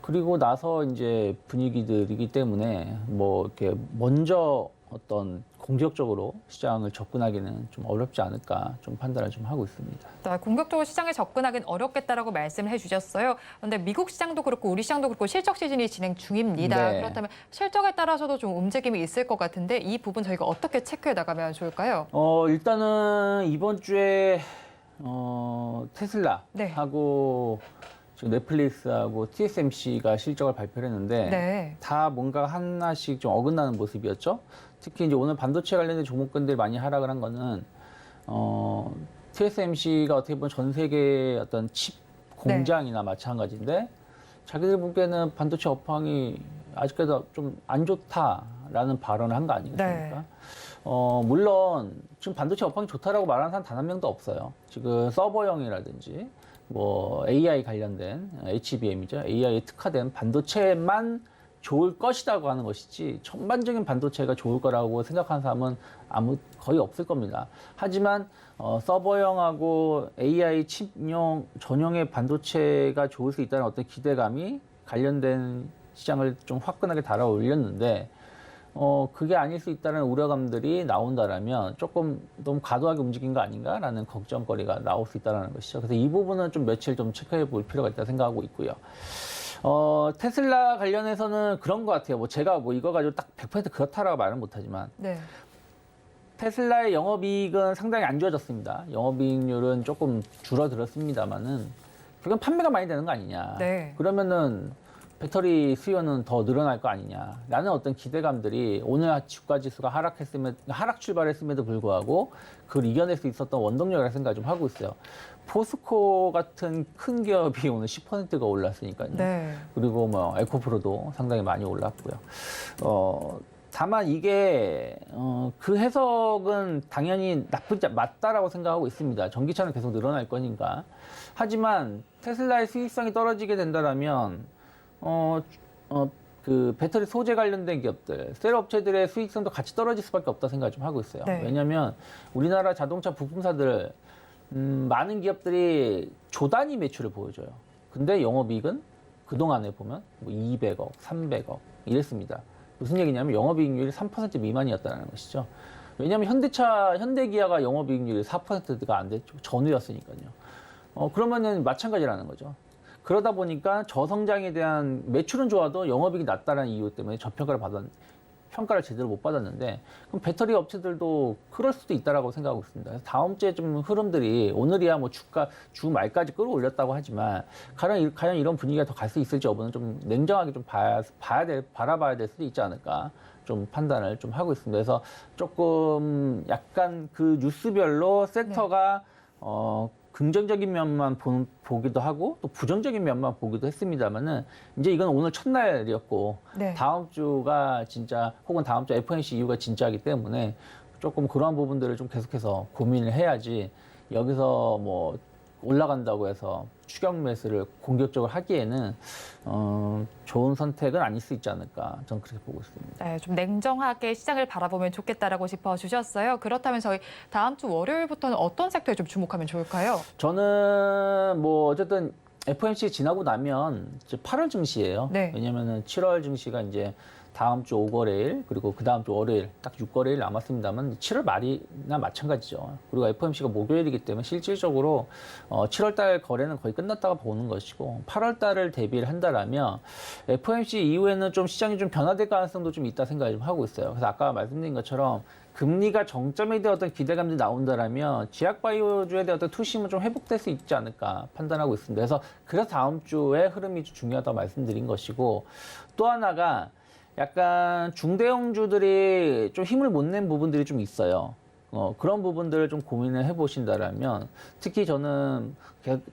[SPEAKER 4] 그리고 나서 이제 분위기들이기 때문에 뭐 이렇게 먼저 어떤 공격적으로 시장을 접근하기는 좀 어렵지 않을까 좀 판단을 좀 하고 있습니다.
[SPEAKER 2] 네, 공격적으로 시장에 접근하기는 어렵겠다라고 말씀을 해주셨어요. 그런데 미국 시장도 그렇고 우리 시장도 그렇고 실적 시즌이 진행 중입니다.
[SPEAKER 4] 네.
[SPEAKER 2] 그렇다면 실적에 따라서도 좀 움직임이 있을 것 같은데 이 부분 저희가 어떻게 체크해 나가면 좋을까요?
[SPEAKER 4] 일단은 이번 주에 테슬라하고
[SPEAKER 2] 네.
[SPEAKER 4] 지금 넷플릭스하고 TSMC가 실적을 발표를 했는데
[SPEAKER 2] 네.
[SPEAKER 4] 다 뭔가 하나씩 좀 어긋나는 모습이었죠. 특히 이제 오늘 반도체 관련된 종목군들이 많이 하락을 한 거는 TSMC가 어떻게 보면 전 세계의 어떤 칩 공장이나 마찬가지인데 자기들 보기에는 반도체 업황이 아직까지 좀 안 좋다라는 발언을 한 거 아니겠습니까?
[SPEAKER 2] 네.
[SPEAKER 4] 물론 지금 반도체 업황이 좋다라고 말하는 사람 단 한 명도 없어요. 지금 서버형이라든지 뭐 AI 관련된 HBM이죠. AI에 특화된 반도체만 좋을 것이라고 하는 것이지 전반적인 반도체가 좋을 거라고 생각하는 사람은 거의 없을 겁니다. 하지만 서버형하고 AI 칩용 전용의 반도체가 좋을 수 있다는 어떤 기대감이 관련된 시장을 좀 화끈하게 달아올렸는데 그게 아닐 수 있다는 우려감들이 나온다라면 조금 너무 과도하게 움직인 거 아닌가라는 걱정거리가 나올 수 있다는 것이죠. 그래서 이 부분은 좀 며칠 좀 체크해 볼 필요가 있다 생각하고 있고요. 테슬라 관련해서는 그런 것 같아요. 뭐 제가 뭐 이거 가지고 딱 100% 그렇다라고 말은 못하지만
[SPEAKER 2] 네.
[SPEAKER 4] 테슬라의 영업이익은 상당히 안 좋아졌습니다. 영업이익률은 조금 줄어들었습니다만은 그건 판매가 많이 되는 거 아니냐.
[SPEAKER 2] 네.
[SPEAKER 4] 그러면은 배터리 수요는 더 늘어날 거 아니냐라는 어떤 기대감들이 오늘 주가 지수가 하락 출발했음에도 불구하고 그걸 이겨낼 수 있었던 원동력이라는 생각을 좀 하고 있어요. 포스코 같은 큰 기업이 오늘 10%가 올랐으니까요.
[SPEAKER 2] 네.
[SPEAKER 4] 그리고 뭐 에코프로도 상당히 많이 올랐고요. 다만 이게 그 해석은 당연히 나쁘지 맞다라고 생각하고 있습니다. 전기차는 계속 늘어날 거니까. 하지만 테슬라의 수익성이 떨어지게 된다라면 그 배터리 소재 관련된 기업들, 셀 업체들의 수익성도 같이 떨어질 수밖에 없다 생각을 좀 하고 있어요.
[SPEAKER 2] 네.
[SPEAKER 4] 왜냐하면 우리나라 자동차 부품사들 많은 기업들이 조 단위 매출을 보여줘요. 근데 영업이익은 그동안에 보면 뭐 200억, 300억 이랬습니다. 무슨 얘기냐면 영업이익률이 3% 미만이었다는 것이죠. 왜냐하면 현대기아가 영업이익률이 4%가 안 됐죠. 전후였으니까요. 그러면은 마찬가지라는 거죠. 그러다 보니까 저성장에 대한 매출은 좋아도 영업이익이 낮다는 이유 때문에 평가를 제대로 못 받았는데 그럼 배터리 업체들도 그럴 수도 있다라고 생각하고 있습니다. 그래서 다음 주에 좀 흐름들이 오늘이야 뭐 주가 주 말까지 끌어올렸다고 하지만 과연 이런 분위기가 더 갈 수 있을지 여부는 좀 냉정하게 좀 바라봐야 될 수도 있지 않을까 좀 판단을 좀 하고 있습니다. 그래서 조금 약간 그 뉴스별로 섹터가 긍정적인 면만 보기도 하고 또 부정적인 면만 보기도 했습니다만은 이제 이건 오늘 첫날이었고
[SPEAKER 2] 네.
[SPEAKER 4] 다음 주가 진짜 혹은 다음 주 FOMC 이후가 진짜이기 때문에 조금 그러한 부분들을 좀 계속해서 고민을 해야지 여기서 뭐 올라간다고 해서 추격 매수를 공격적으로 하기에는 좋은 선택은 아닐 수 있지 않을까 저는 그렇게 보고 있습니다.
[SPEAKER 2] 네, 좀 냉정하게 시장을 바라보면 좋겠다라고 짚어주셨어요. 그렇다면 저희 다음 주 월요일부터는 어떤 섹터에 좀 주목하면 좋을까요?
[SPEAKER 4] 저는 뭐 어쨌든 FOMC 지나고 나면 이제 8월 증시예요.
[SPEAKER 2] 네.
[SPEAKER 4] 왜냐면은 7월 증시가 이제 다음 주 5거래일 그리고 그 다음 주 월요일 딱 6거래일 남았습니다만 7월 말이나 마찬가지죠. 그리고 FOMC가 목요일이기 때문에 실질적으로 7월 달 거래는 거의 끝났다고 보는 것이고 8월 달을 대비를 한다라면 FOMC 이후에는 좀 시장이 좀 변화될 가능성도 좀 있다 생각을 좀 하고 있어요. 그래서 아까 말씀드린 것처럼 금리가 정점에 대한 어떤 기대감들이 나온다라면 제약바이오주에 대한 어떤 투심은 좀 회복될 수 있지 않을까 판단하고 있습니다. 그래서 다음 주에 흐름이 중요하다고 말씀드린 것이고 또 하나가 약간 중대형주들이 좀 힘을 못 낸 부분들이 좀 있어요. 그런 부분들을 좀 고민을 해보신다라면 특히 저는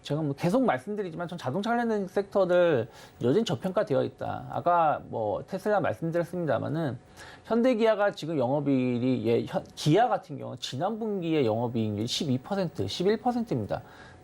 [SPEAKER 4] 제가 뭐 계속 말씀드리지만 전 자동차 관련된 섹터들 여전히 저평가되어 있다. 아까 뭐 테슬라 말씀드렸습니다만은 현대기아가 지금 영업이익이 기아 같은 경우 지난 분기에 영업이익률이 12%, 11%입니다.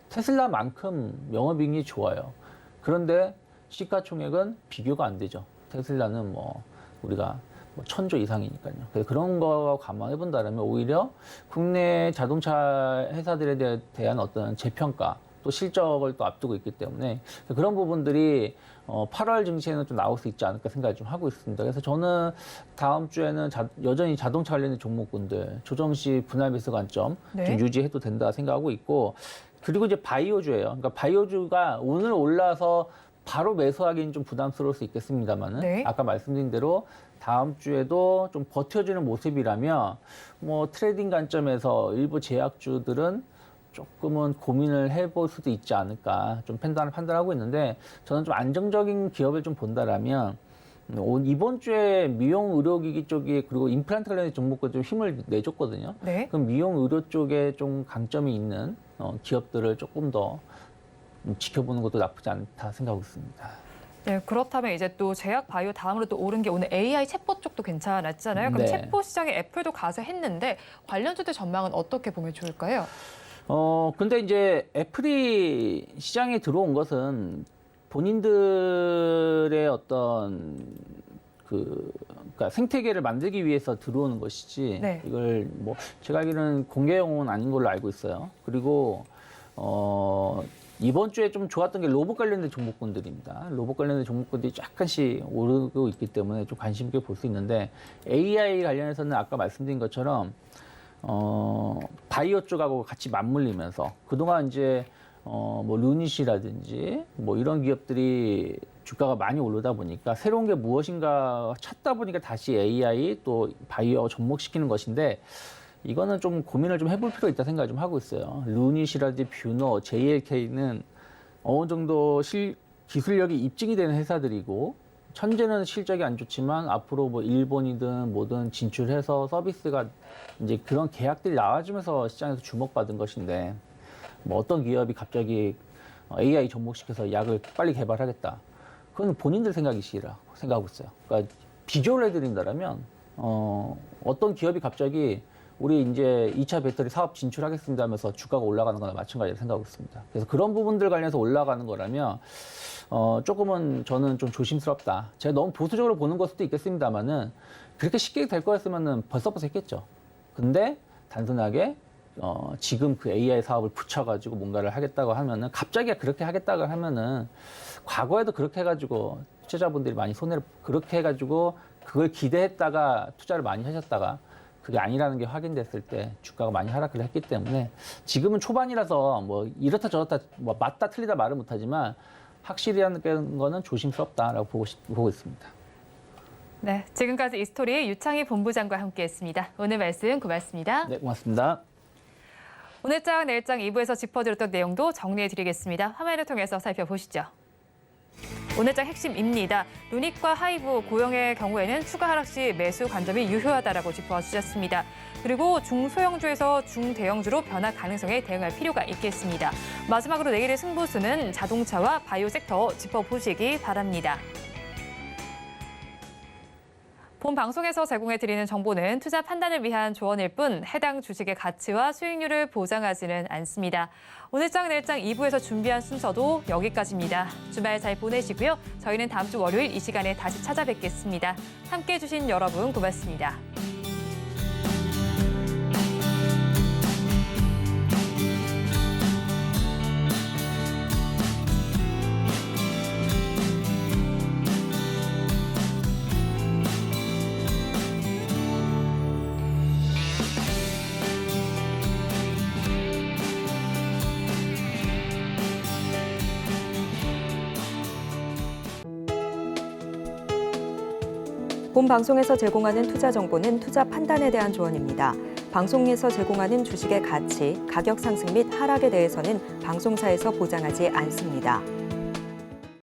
[SPEAKER 4] 테슬라만큼 영업이익률이 좋아요. 그런데 시가총액은 비교가 안 되죠. 테슬라는 뭐 우리가 뭐 1000조 이상이니까요. 그래서 그런 거 감안해 본다면 오히려 국내 자동차 회사들에 대한 어떤 재평가 또 실적을 또 앞두고 있기 때문에 그런 부분들이 8월 증시에는 좀 나올 수 있지 않을까 생각을 좀 하고 있습니다. 그래서 저는 다음 주에는 여전히 자동차 관련된 종목군들 조정 시 분할 매수 관점
[SPEAKER 2] 네.
[SPEAKER 4] 좀 유지해도 된다 생각하고 있고 그리고 이제 바이오주예요. 그러니까 바이오주가 오늘 올라서 바로 매수하기는 좀 부담스러울 수 있겠습니다만은
[SPEAKER 2] 네.
[SPEAKER 4] 아까 말씀드린 대로 다음 주에도 좀 버텨주는 모습이라면 뭐 트레이딩 관점에서 일부 제약주들은 조금은 고민을 해볼 수도 있지 않을까 좀 판단하고 있는데 저는 좀 안정적인 기업을 좀 본다라면 이번 주에 미용 의료기기 쪽이 그리고 임플란트 관련된 종목들 좀 힘을 내줬거든요.
[SPEAKER 2] 네.
[SPEAKER 4] 그럼 미용 의료 쪽에 좀 강점이 있는 기업들을 조금 더 지켜보는 것도 나쁘지 않다 생각하고 있습니다.
[SPEAKER 2] 네, 그렇다면 이제 또 제약 바이오 다음으로 또 오른 게 오늘 AI 챗봇 쪽도 괜찮았잖아요. 그럼
[SPEAKER 4] 네.
[SPEAKER 2] 챗봇 시장에 애플도 가세했는데 관련주들 전망은 어떻게 보면 좋을까요?
[SPEAKER 4] 근데 이제 애플이 시장에 들어온 것은 본인들의 어떤 그러니까 생태계를 만들기 위해서 들어오는 것이지
[SPEAKER 2] 네.
[SPEAKER 4] 이걸 뭐 제가 알기로는 공개용은 아닌 걸로 알고 있어요. 그리고 이번 주에 좀 좋았던 게 로봇 관련된 종목군들입니다. 로봇 관련된 종목군들이 약간씩 오르고 있기 때문에 좀 관심 있게 볼 수 있는데 AI 관련해서는 아까 말씀드린 것처럼 바이오 쪽하고 같이 맞물리면서 그동안 이제 뭐 루닛이라든지 뭐 이런 기업들이 주가가 많이 오르다 보니까 새로운 게 무엇인가 찾다 보니까 다시 AI 또 바이오 접목시키는 것인데 이거는 좀 고민을 좀 해볼 필요가 있다 생각을 좀 하고 있어요. 루닛이라든지 뷰노, JLK는 어느 정도 기술력이 입증이 되는 회사들이고 현재는 실적이 안 좋지만 앞으로 뭐 일본이든 뭐든 진출해서 서비스가 이제 그런 계약들이 나와주면서 시장에서 주목받은 것인데 뭐 어떤 기업이 갑자기 AI 접목시켜서 약을 빨리 개발하겠다. 그건 본인들 생각이시라고 생각하고 있어요. 그러니까 비교를 해드린다면 어떤 기업이 갑자기 우리 이제 2차 배터리 사업 진출하겠습니다 하면서 주가가 올라가는 거나 마찬가지로 생각하고 있습니다. 그래서 그런 부분들 관련해서 올라가는 거라면 조금은 저는 좀 조심스럽다. 제가 너무 보수적으로 보는 걸 수도 있겠습니다만은 그렇게 쉽게 될 거였으면은 벌써 했겠죠. 근데 단순하게 지금 그 AI 사업을 붙여가지고 뭔가를 하겠다고 하면은 갑자기 그렇게 하겠다고 하면은 과거에도 그렇게 해가지고 투자자분들이 많이 손해를 그렇게 해가지고 그걸 기대했다가 투자를 많이 하셨다가 그게 아니라는 게 확인됐을 때 주가가 많이 하락을 했기 때문에 지금은 초반이라서 뭐 이렇다 저렇다 뭐 맞다 틀리다 말은 못하지만 확실히 하는 거는 조심스럽다라고 보고 있습니다.
[SPEAKER 2] 네, 지금까지 이스토리의 유창희 본부장과 함께했습니다. 오늘 말씀 고맙습니다.
[SPEAKER 4] 네, 고맙습니다.
[SPEAKER 2] 오늘장 내일장 2부에서 짚어드렸던 내용도 정리해드리겠습니다. 화면을 통해서 살펴보시죠. 오늘장 핵심입니다. 누닉과 하이브, 고영의 경우에는 추가 하락 시 매수 관점이 유효하다라고 짚어주셨습니다. 그리고 중소형주에서 중대형주로 변화 가능성에 대응할 필요가 있겠습니다. 마지막으로 내일의 승부수는 자동차와 바이오 섹터 짚어보시기 바랍니다. 본 방송에서 제공해드리는 정보는 투자 판단을 위한 조언일 뿐 해당 주식의 가치와 수익률을 보장하지는 않습니다. 오늘장 내일장 2부에서 준비한 순서도 여기까지입니다. 주말 잘 보내시고요. 저희는 다음 주 월요일 이 시간에 다시 찾아뵙겠습니다. 함께해 주신 여러분 고맙습니다.
[SPEAKER 1] 본 방송에서 제공하는 투자 정보는 투자 판단에 대한 조언입니다. 방송에서 제공하는 주식의 가치, 가격 상승 및 하락에 대해서는 방송사에서 보장하지 않습니다.